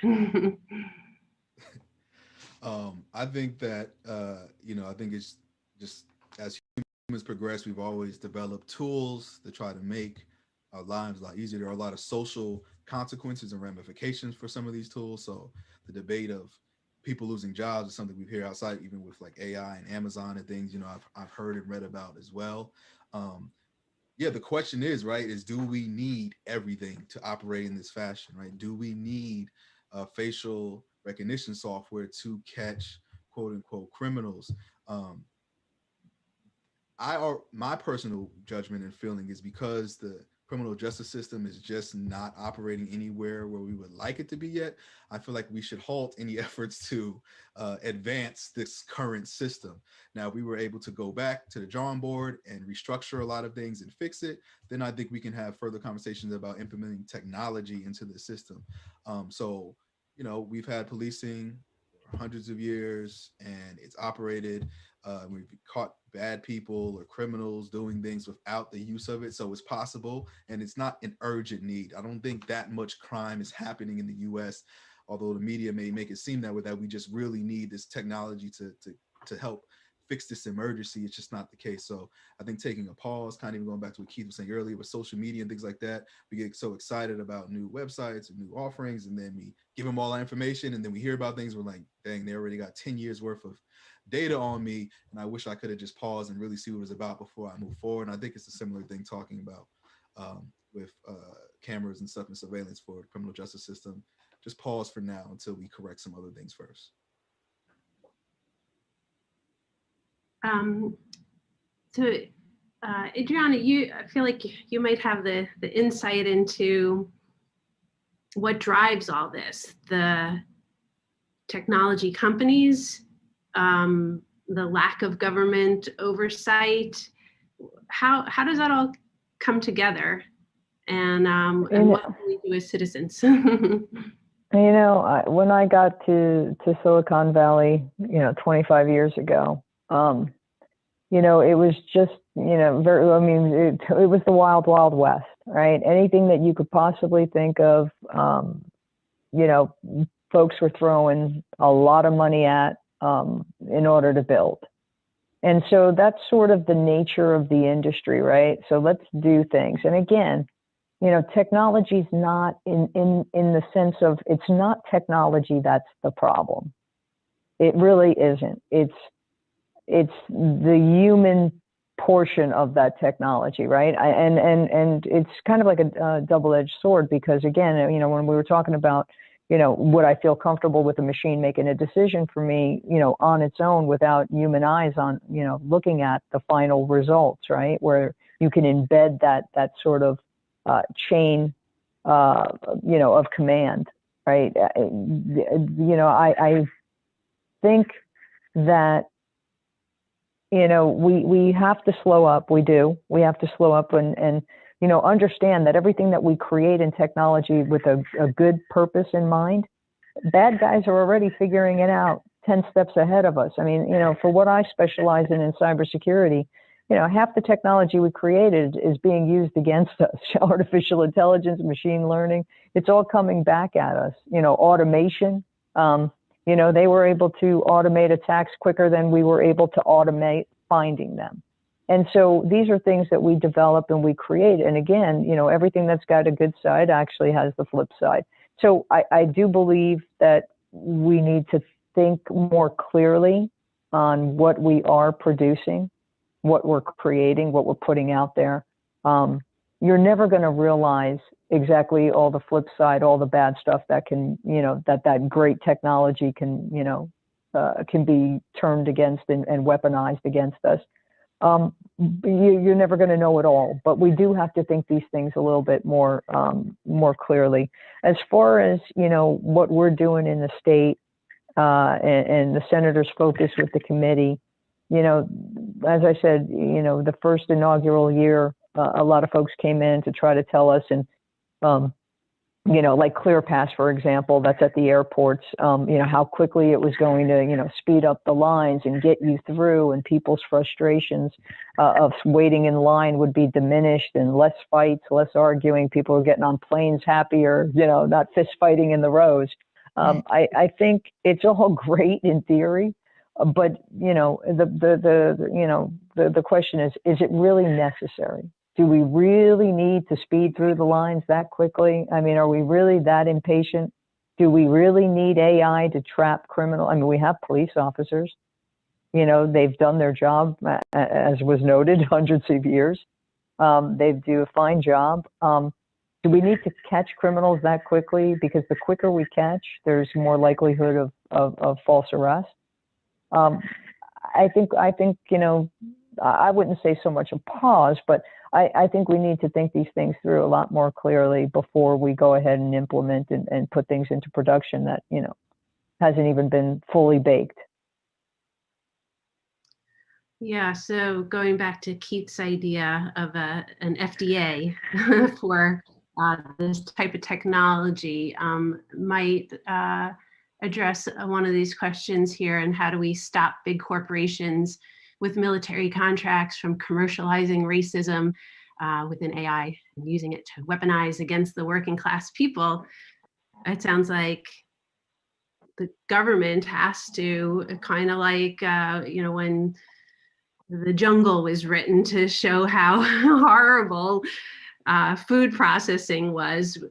I think that, I think it's just, as humans progress, we've always developed tools to try to make our lives a lot easier. There are a lot of social consequences and ramifications for some of these tools. So the debate of people losing jobs is something we hear outside, even with like AI and Amazon and things, I've heard and read about as well. Yeah, the question is, right, is do we need everything to operate in this fashion, right? Do we need facial recognition software to catch quote unquote criminals? my personal judgment and feeling is because the criminal justice system is just not operating anywhere where we would like it to be yet. I feel like we should halt any efforts to advance this current system. Now, if we were able to go back to the drawing board and restructure a lot of things and fix it, then I think we can have further conversations about implementing technology into the system. So, you know, we've had policing for hundreds of years and it's operated. We've caught bad people or criminals doing things without the use of it. So it's possible, and it's not an urgent need. I don't think that much crime is happening in the US, although the media may make it seem that way, that we just really need this technology to help fix this emergency. It's just not the case. So I think taking a pause, kind of even going back to what Keith was saying earlier with social media and things like that, we get so excited about new websites and new offerings, and then we give them all our information, and then we hear about things, we're like, dang, they already got 10 years worth of data on me, and I wish I could have just paused and really see what it was about before I move forward. And I think it's a similar thing talking about with cameras and stuff and surveillance for the criminal justice system. Just pause for now until we correct some other things first. So Adriana, I feel like you might have the insight into what drives all this, the technology companies, the lack of government oversight. How does that all come together? And what can we do as citizens? You know, when I got to Silicon Valley, 25 years ago, it was just, it was the wild, wild west, right? Anything that you could possibly think of, folks were throwing a lot of money at in order to build. And so that's sort of the nature of the industry, right? So let's do things. And again, technology is not in the sense of, it's not technology that's the problem. It really isn't. It's the human portion of that technology, right? And it's kind of like a double-edged sword, because again, when we were talking about, would I feel comfortable with a machine making a decision for me, on its own without human eyes on, looking at the final results, right? Where you can embed that sort of chain, of command, right? I think that, we have to slow up. We do. We have to slow up and understand that everything that we create in technology with a good purpose in mind, bad guys are already figuring it out 10 steps ahead of us. I mean, for what I specialize in cybersecurity, half the technology we created is being used against us. Artificial intelligence, machine learning, it's all coming back at us. Automation, they were able to automate attacks quicker than we were able to automate finding them. And so these are things that we develop and we create. And again, everything that's got a good side actually has the flip side. So I do believe that we need to think more clearly on what we are producing, what we're creating, what we're putting out there. You're never going to realize exactly all the flip side, all the bad stuff that can, that great technology can, can be turned against and weaponized against us. You're never going to know it all, but we do have to think these things a little bit more clearly. As far as, what we're doing in the state and the senator's focus with the committee, as I said, the first inaugural year, a lot of folks came in to try to tell us, and like ClearPass, for example, that's at the airports, how quickly it was going to, speed up the lines and get you through, and people's frustrations of waiting in line would be diminished, and less fights, less arguing. People were getting on planes happier, not fist fighting in the rows. I think it's all great in theory, but, the question is it really necessary? Do we really need to speed through the lines that quickly? I mean, are we really that impatient? Do we really need AI to trap criminals? I mean, we have police officers, they've done their job, as was noted, hundreds of years. They do a fine job. Do we need to catch criminals that quickly? Because the quicker we catch, there's more likelihood of false arrest. I think, I wouldn't say so much a pause, but I think we need to think these things through a lot more clearly before we go ahead and implement and put things into production that, you know, hasn't even been fully baked. Yeah, so going back to Keith's idea of an FDA for this type of technology might address one of these questions here. And how do we stop big corporations with military contracts from commercializing racism within AI and using it to weaponize against the working class people? It sounds like the government has to kind of like, you know, when The Jungle was written to show how horrible food processing was.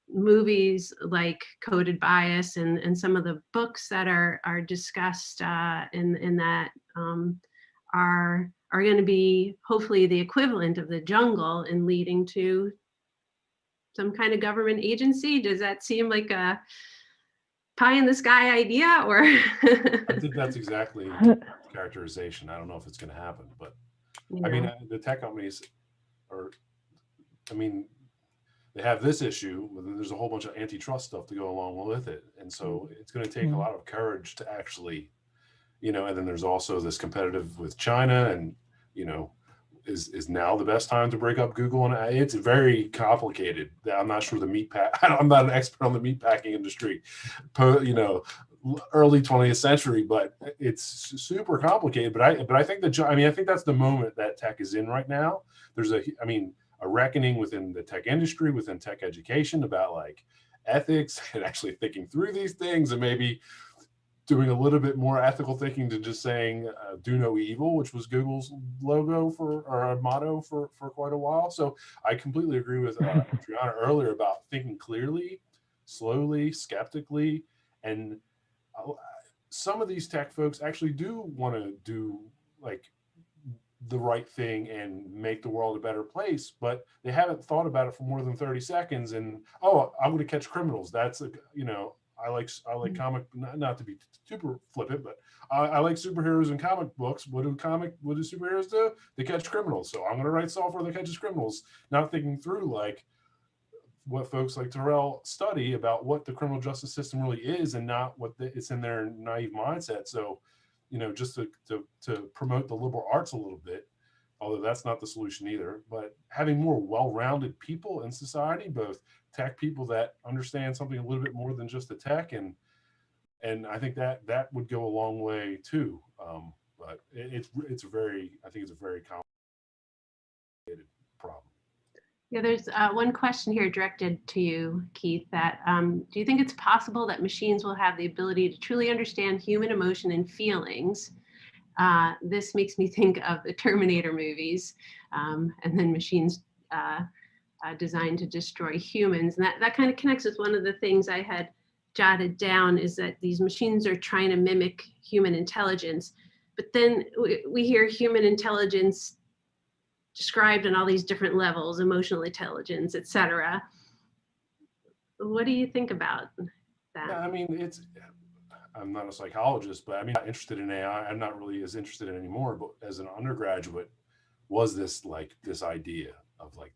Movies like Coded Bias and some of the books that are discussed in that are going to be hopefully the equivalent of The Jungle in leading to some kind of government agency. Does that seem like a pie in the sky idea, or? I think that's exactly the characterization. I don't know if it's going to happen, but I mean, the tech companies are, I mean, they have this issue, but then there's a whole bunch of antitrust stuff to go along with it. And so it's going to take a lot of courage to actually, you know, and then there's also this competitive with China, and, you know, is now the best time to break up Google? And it's very complicated. I'm not sure the meat pack, I'm not an expert on the meat packing industry, you know, early 20th century, but it's super complicated. But I think I think that's the moment that tech is in right now. There's a reckoning within the tech industry, within tech education, about like ethics and actually thinking through these things, and maybe doing a little bit more ethical thinking than just saying do no evil, which was Google's logo or motto for quite a while. So I completely agree with Triana earlier about thinking clearly, slowly, skeptically. And some of these tech folks actually do want to do like the right thing and make the world a better place, but they haven't thought about it for more than 30 seconds. And, oh, I'm going to catch criminals. That's you know, I like comic, not to be super flippant, but I like superheroes and comic books. What do superheroes do? They catch criminals. So I'm going to write software that catches criminals, not thinking through like what folks like Terrell study about what the criminal justice system really is, and not what it's in their naive mindset. So, you know, just to promote the liberal arts a little bit, although that's not the solution either, but having more well-rounded people in society, both tech people that understand something a little bit more than just the tech, and I think that would go a long way too. But it's a very complicated problem. Yeah, there's one question here directed to you, Keith, that do you think it's possible that machines will have the ability to truly understand human emotion and feelings? This makes me think of the Terminator movies, and then machines designed to destroy humans. And that kind of connects with one of the things I had jotted down, is that these machines are trying to mimic human intelligence. But then we hear human intelligence described on all these different levels, emotional intelligence, et cetera. What do you think about that? Yeah, I mean, I'm not a psychologist, but I mean, I'm interested in AI. I'm not really as interested in it anymore, but as an undergraduate, was this idea of like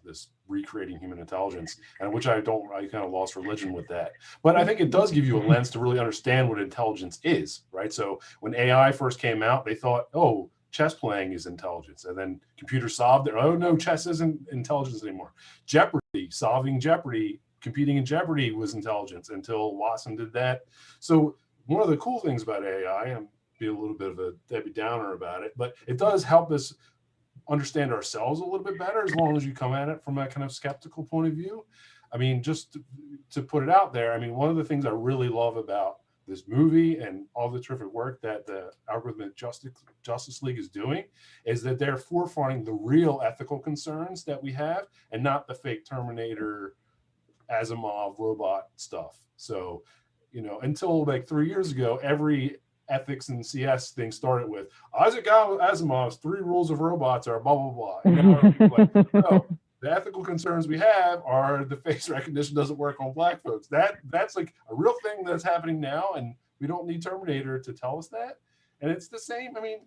this recreating human intelligence, and which I kind of lost religion with that. But I think it does give you a lens to really understand what intelligence is, right? So when AI first came out, they thought, oh, chess playing is intelligence. And then computers solved it. Oh no, chess isn't intelligence anymore. Jeopardy, solving Jeopardy, competing in Jeopardy was intelligence until Watson did that. So one of the cool things about AI, I'm being a little bit of a Debbie Downer about it, but it does help us understand ourselves a little bit better, as long as you come at it from that kind of skeptical point of view. I mean, just to put it out there, I mean, one of the things I really love about this movie and all the terrific work that the Algorithmic Justice League is doing is that they're forefronting the real ethical concerns that we have, and not the fake Terminator, Asimov robot stuff. So, you know, until like 3 years ago, every ethics and CS thing started with Isaac Asimov's 3 rules of robots are blah, blah, blah. And now like, no, the ethical concerns we have are the face recognition doesn't work on Black folks. That's like a real thing that's happening now, and we don't need Terminator to tell us that. And it's the same. I mean,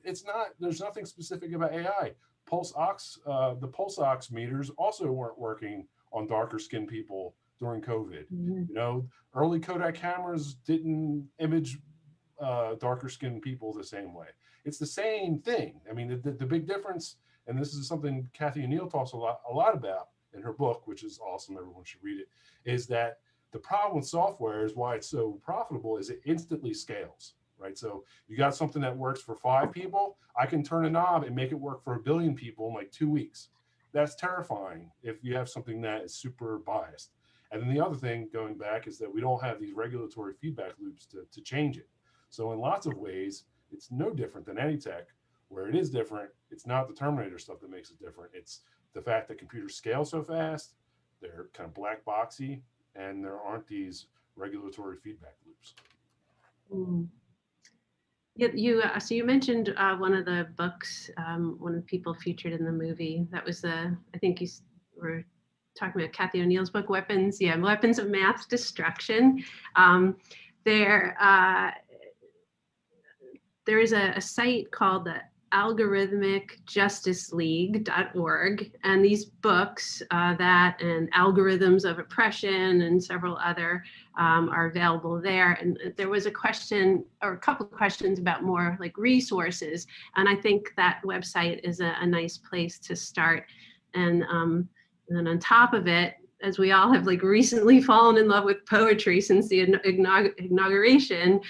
it's not, there's nothing specific about AI. The pulse ox meters also weren't working on darker skinned people during COVID. Mhm. You know, early Kodak cameras didn't image darker skinned people the same way. It's the same thing. I mean, the big difference, and this is something Kathy O'Neill talks a lot about in her book, which is awesome, everyone should read it, is that the problem with software is why it's so profitable is it instantly scales, right? So you got something that works for 5 people, I can turn a knob and make it work for 1 billion people in like 2 weeks. That's terrifying if you have something that is super biased. And then the other thing, going back, is that we don't have these regulatory feedback loops to change it. So in lots of ways, it's no different than any tech. Where it is different, it's not the Terminator stuff that makes it different. It's the fact that computers scale so fast, they're kind of black boxy, and there aren't these regulatory feedback loops. Mm. So you mentioned one of the books, one of the people featured in the movie. That was I think you were talking about Kathy O'Neill's book, Weapons. Yeah, Weapons of Mass Destruction. There is a site called the algorithmicjusticeleague.org, and these books and Algorithms of Oppression and several other are available there. And there was a question or a couple of questions about more like resources, and I think that website is a nice place to start. And then on top of it, as we all have like recently fallen in love with poetry since the inauguration,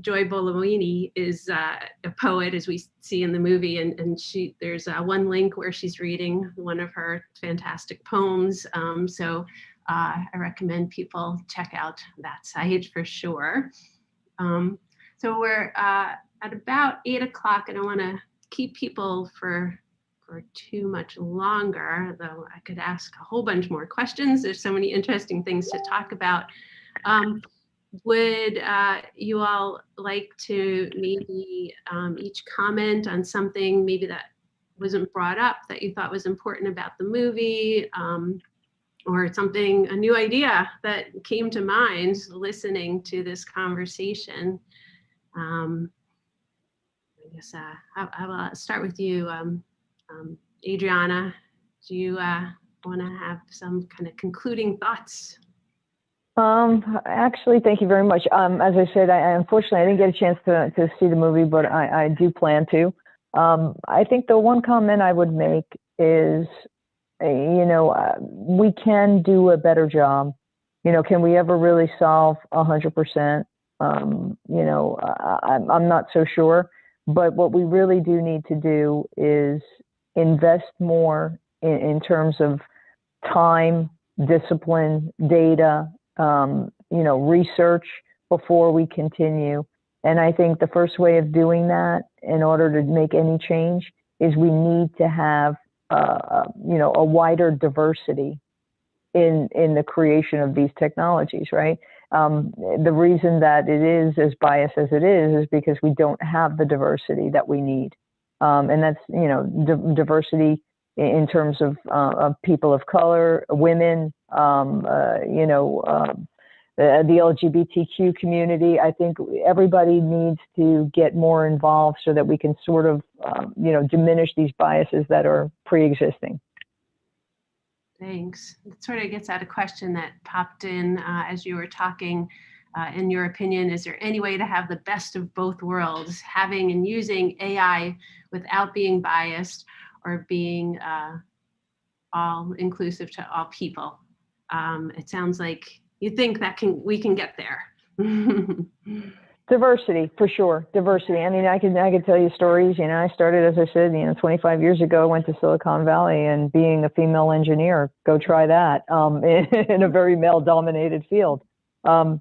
Joy Buolamwini is a poet, as we see in the movie, and there's one link where she's reading one of her fantastic poems. So I recommend people check out that site for sure. So we're at about 8 o'clock, and I want to keep people for too much longer, though I could ask a whole bunch more questions. There's so many interesting things to talk about. Would you all like to maybe each comment on something maybe that wasn't brought up that you thought was important about the movie, or something, a new idea that came to mind listening to this conversation? I guess I'll start with you, Adriana. Do you want to have some kind of concluding thoughts? Actually, thank you very much. As I said, unfortunately, I didn't get a chance to see the movie, but I do plan to. I think the one comment I would make is, we can do a better job. Can we ever really solve 100%? I'm not so sure, but what we really do need to do is invest more in terms of time, discipline, data, research before we continue. And I think the first way of doing that, in order to make any change, is we need to have, a wider diversity in the creation of these technologies, right? The reason that it is as biased as it is because we don't have the diversity that we need. And that's, diversity in terms of people of color, women, the LGBTQ community. I think everybody needs to get more involved so that we can sort of, diminish these biases that are pre-existing. Thanks. It sort of gets at a question that popped in as you were talking. In your opinion, is there any way to have the best of both worlds, having and using AI without being biased or being all inclusive to all people? It sounds like you think that we can get there. Diversity, for sure. Diversity. I mean, I can tell you stories. I started, as I said, 25 years ago, I went to Silicon Valley, and being a female engineer, go try that, in a very male-dominated field. I've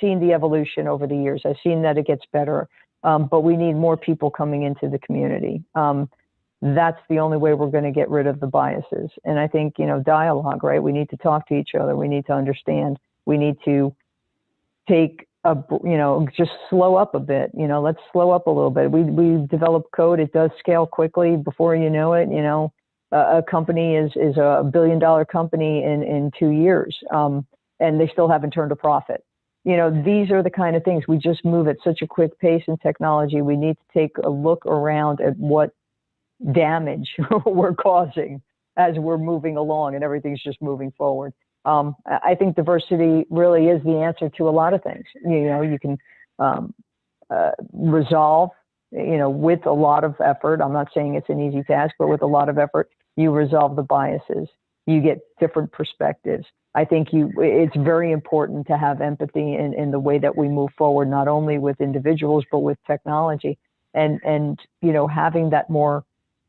seen the evolution over the years. I've seen that it gets better, but we need more people coming into the community. That's the only way we're going to get rid of the biases. And I think, dialogue, right? We need to talk to each other. We need to understand. We need to take just slow up a bit. Let's slow up a little bit. We develop code. It does scale quickly. Before you know it, a company is a $1 billion company in 2 years, and they still haven't turned a profit. you know, these are the kind of things. We just move at such a quick pace in technology. We need to take a look around at what damage we're causing as we're moving along and everything's just moving forward. I think diversity really is the answer to a lot of things. You know, you can resolve, you know, with a lot of effort. I'm not saying it's an easy task, but with a lot of effort, you resolve the biases. You get different perspectives. I think it's very important to have empathy in the way that we move forward, not only with individuals, but with technology. And you know, having that more,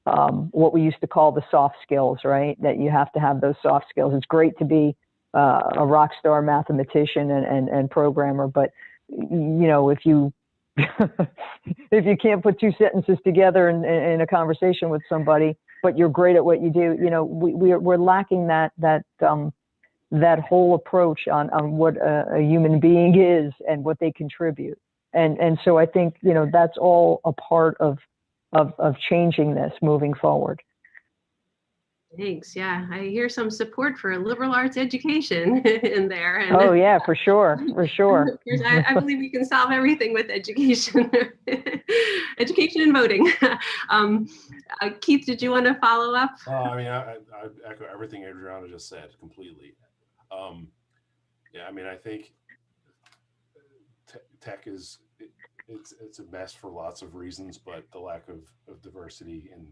what we used to call the soft skills, right? That you have to have those soft skills. It's great to be a rock star mathematician and programmer, but you know, if you if you can't put two sentences together in a conversation with somebody, but you're great at what you do, you know, we're lacking that whole approach on what a human being is and what they contribute. And so I think, you know, that's all a part of changing this moving forward. Thanks. Yeah, I hear some support for liberal arts education in there. And oh yeah, for sure, for sure. I believe we can solve everything with education, education and voting. Keith, did you want to follow up? I mean, I echo everything Adriana just said completely. Yeah, I mean, I think tech is it's a mess for lots of reasons, but the lack of diversity and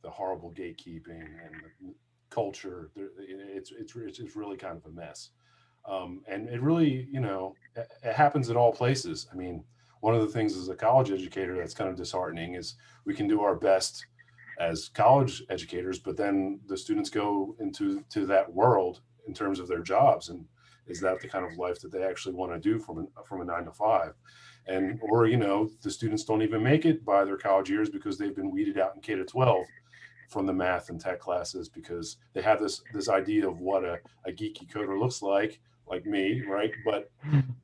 the horrible gatekeeping and the culture, it's really kind of a mess. And it really, you know, it happens at all places. I mean, one of the things as a college educator that's kind of disheartening is we can do our best as college educators, but then the students go into that world in terms of their jobs, and is that the kind of life that they actually want to do from a 9 to 5? And or, you know, the students don't even make it by their college years because they've been weeded out in K to 12 from the math and tech classes because they have this idea of what a geeky coder looks like me, right? But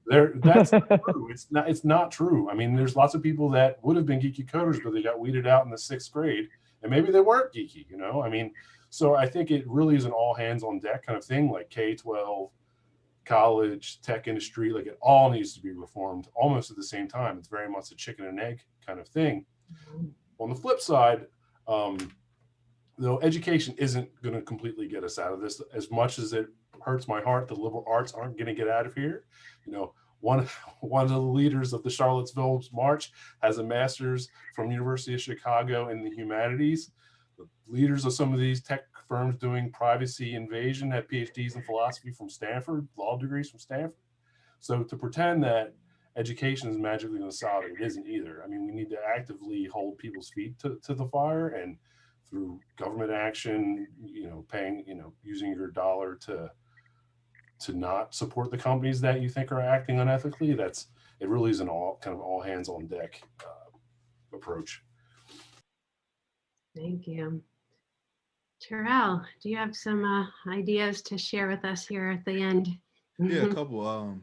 that's not true. It's not true. I mean, there's lots of people that would have been geeky coders, but they got weeded out in the 6th grade, and maybe they weren't geeky, you know? I mean, so I think it really is an all hands on deck kind of thing, like K-12, college, tech industry, like it all needs to be reformed almost at the same time. It's very much a chicken and egg kind of thing. On the flip side, though education isn't going to completely get us out of this, as much as it hurts my heart the liberal arts aren't going to get out of here. You know, one of the leaders of the Charlottesville March has a master's from University of Chicago in the humanities. The leaders of some of these tech firms doing privacy invasion have PhDs in philosophy from Stanford, law degrees from Stanford. So to pretend that education is magically going to solve it, it isn't either. I mean, we need to actively hold people's feet to the fire, and through government action, you know, paying, you know, using your dollar to not support the companies that you think are acting unethically. It really is an all hands on deck approach. Thank you. Terrell, do you have some ideas to share with us here at the end? Yeah, a couple.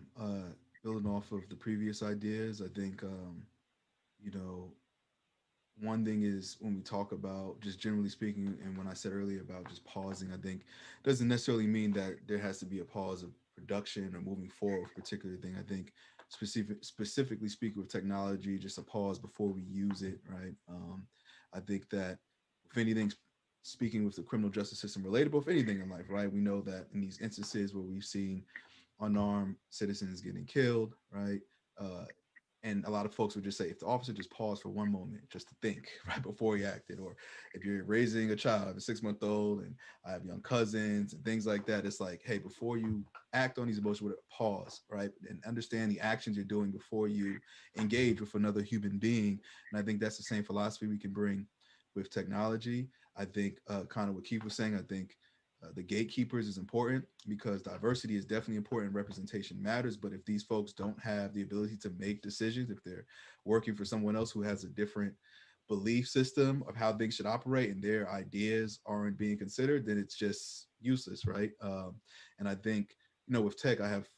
Building off of the previous ideas, I think, you know, one thing is when we talk about just generally speaking, and when I said earlier about just pausing, I think doesn't necessarily mean that there has to be a pause of production or moving forward with a particular thing. I think specifically speaking with technology, just a pause before we use it, right? I think that if anything, speaking with the criminal justice system relatable, if anything in life, right? We know that in these instances where we've seen unarmed citizens getting killed, right? And a lot of folks would just say, if the officer just paused for one moment just to think right before he acted, or if you're raising a child, I have a 6-month-old and I have young cousins and things like that, it's like, hey, before you act on these emotions, pause, right? And understand the actions you're doing before you engage with another human being. And I think that's the same philosophy we can bring with technology. I think kind of what Keith was saying, I think the gatekeepers is important because diversity is definitely important. Representation matters, but if these folks don't have the ability to make decisions, if they're working for someone else who has a different belief system of how things should operate and their ideas aren't being considered, then it's just useless, right? And I think, you know, with tech, I have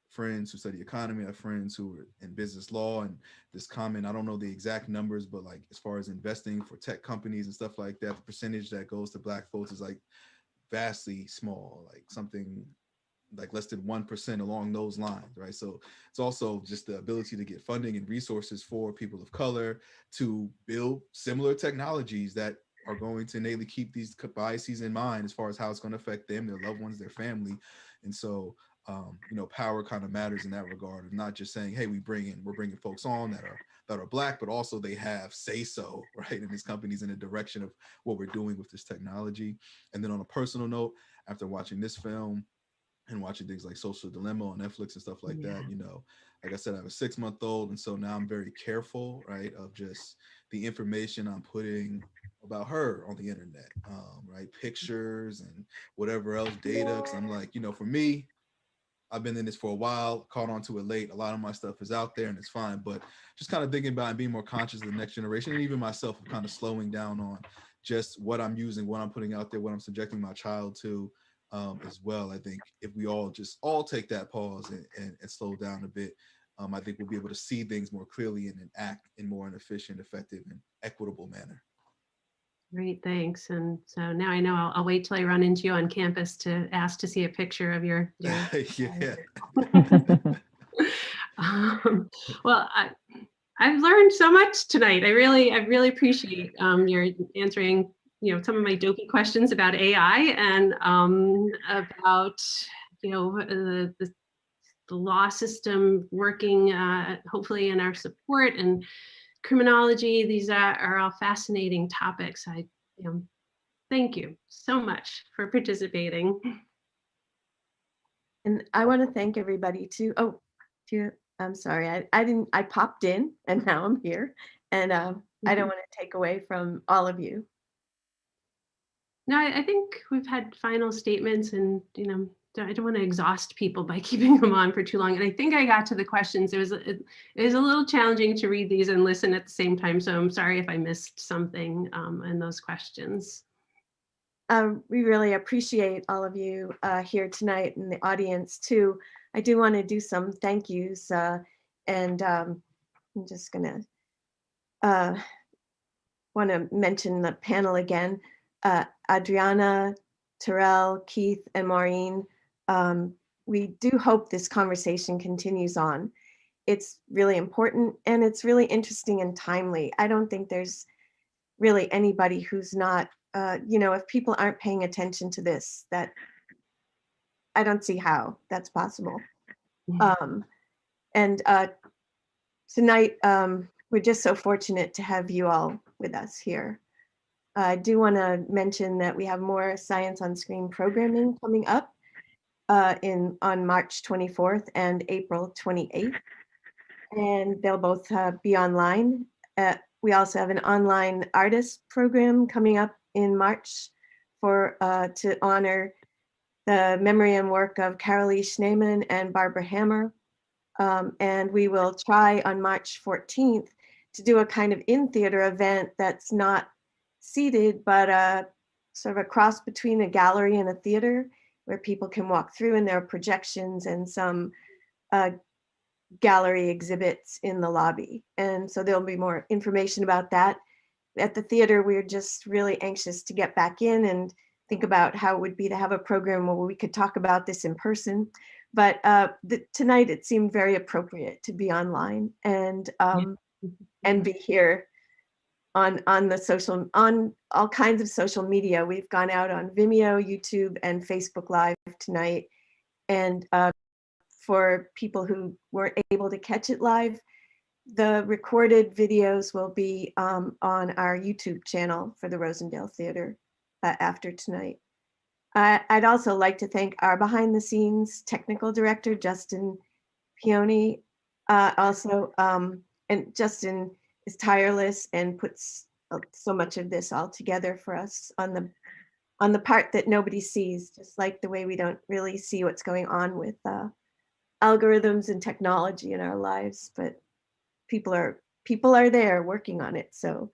friends who study economy, I have friends who are in business law, and this comment, I don't know the exact numbers, but like as far as investing for tech companies and stuff like that, the percentage that goes to Black folks is like vastly small, like something like less than 1% along those lines, right? So it's also just the ability to get funding and resources for people of color to build similar technologies that are going to innately keep these biases in mind as far as how it's going to affect them, their loved ones, their family. And so, you know, power kind of matters in that regard of not just saying, hey, we're bringing folks on that are Black, but also they have say so, right? And this company's in the direction of what we're doing with this technology. And then on a personal note, after watching this film and watching things like Social Dilemma on Netflix and stuff like that, you know, like I said, I have a 6-month-old, and so now I'm very careful, right, of just the information I'm putting about her on the internet, right, pictures and whatever else, data, because I'm like, you know, for me, I've been in this for a while, caught on to it late. A lot of my stuff is out there and it's fine, but just kind of thinking about and being more conscious of the next generation, and even myself, of kind of slowing down on just what I'm using, what I'm putting out there, what I'm subjecting my child to, as well. I think if we all take that pause and slow down a bit, I think we'll be able to see things more clearly and act in more an efficient, effective, and equitable manner. Great, thanks. And so now I know I'll wait till I run into you on campus to ask to see a picture of your Yeah. Well, I've learned so much tonight. I really appreciate your answering, you know, some of my dopey questions about AI and about, you know, the law system working hopefully in our support, and criminology. These are all fascinating topics. Thank you so much for participating. And I want to thank everybody too. Oh, I'm sorry. I popped in and now I'm here, and I don't want to take away from all of you. No, I think we've had final statements, and, you know, I don't want to exhaust people by keeping them on for too long. And I think I got to the questions. It was a little challenging to read these and listen at the same time. So I'm sorry if I missed something in those questions. We really appreciate all of you here tonight and the audience too. I do want to do some thank yous, and I'm just gonna want to mention the panel again. Adriana, Terrell, Keith, and Maureen. We do hope this conversation continues on. It's really important and it's really interesting and timely. I don't think there's really anybody who's not, you know, if people aren't paying attention to this, that I don't see how that's possible. And tonight, we're just so fortunate to have you all with us here. I do want to mention that we have more Science on Screen programming coming up on March 24th and April 28th. And they'll both be online. We also have an online artist program coming up in March to honor the memory and work of Carolee Schneemann and Barbara Hammer. And we will try on March 14th to do a kind of in-theater event that's not seated, but sort of a cross between a gallery and a theater, where people can walk through, and there are projections and some gallery exhibits in the lobby. And so there'll be more information about that. At the theater, we're just really anxious to get back in and think about how it would be to have a program where we could talk about this in person. But tonight it seemed very appropriate to be online and be here on all kinds of social media. We've gone out on Vimeo, YouTube, and Facebook Live tonight. And for people who weren't able to catch it live, the recorded videos will be on our YouTube channel for the Rosendale Theater after tonight. I'd also like to thank our behind the scenes technical director, Justin Pioni. And Justin is tireless and puts so much of this all together for us on the part that nobody sees, just like the way we don't really see what's going on with algorithms and technology in our lives, but people are there working on it. So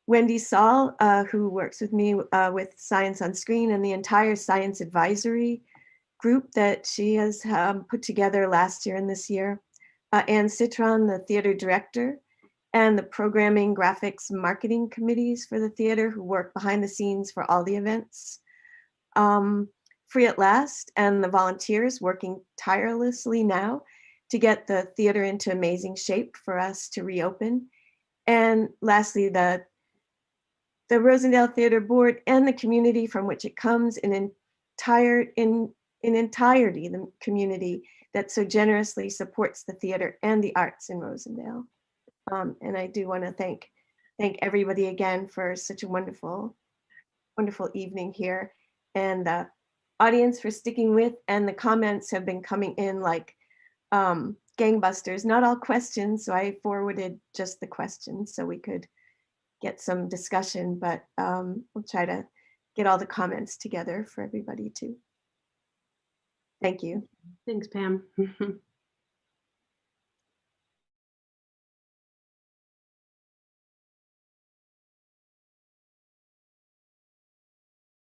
Wendy Saul, who works with me with Science on Screen, and the entire science advisory group that she has put together last year and this year. Anne Citron, the theater director, and the programming, graphics, marketing committees for the theater, who work behind the scenes for all the events. Free at Last and the volunteers working tirelessly now to get the theater into amazing shape for us to reopen. And lastly, the Rosendale Theater Board and the community from which it comes in entirety, the community that so generously supports the theater and the arts in Rosendale. And I do want to thank everybody again for such a wonderful evening here, and the audience for sticking with, and the comments have been coming in like gangbusters. Not all questions, so I forwarded just the questions so we could get some discussion, but we'll try to get all the comments together for everybody too. Thank you. Thanks, Pam.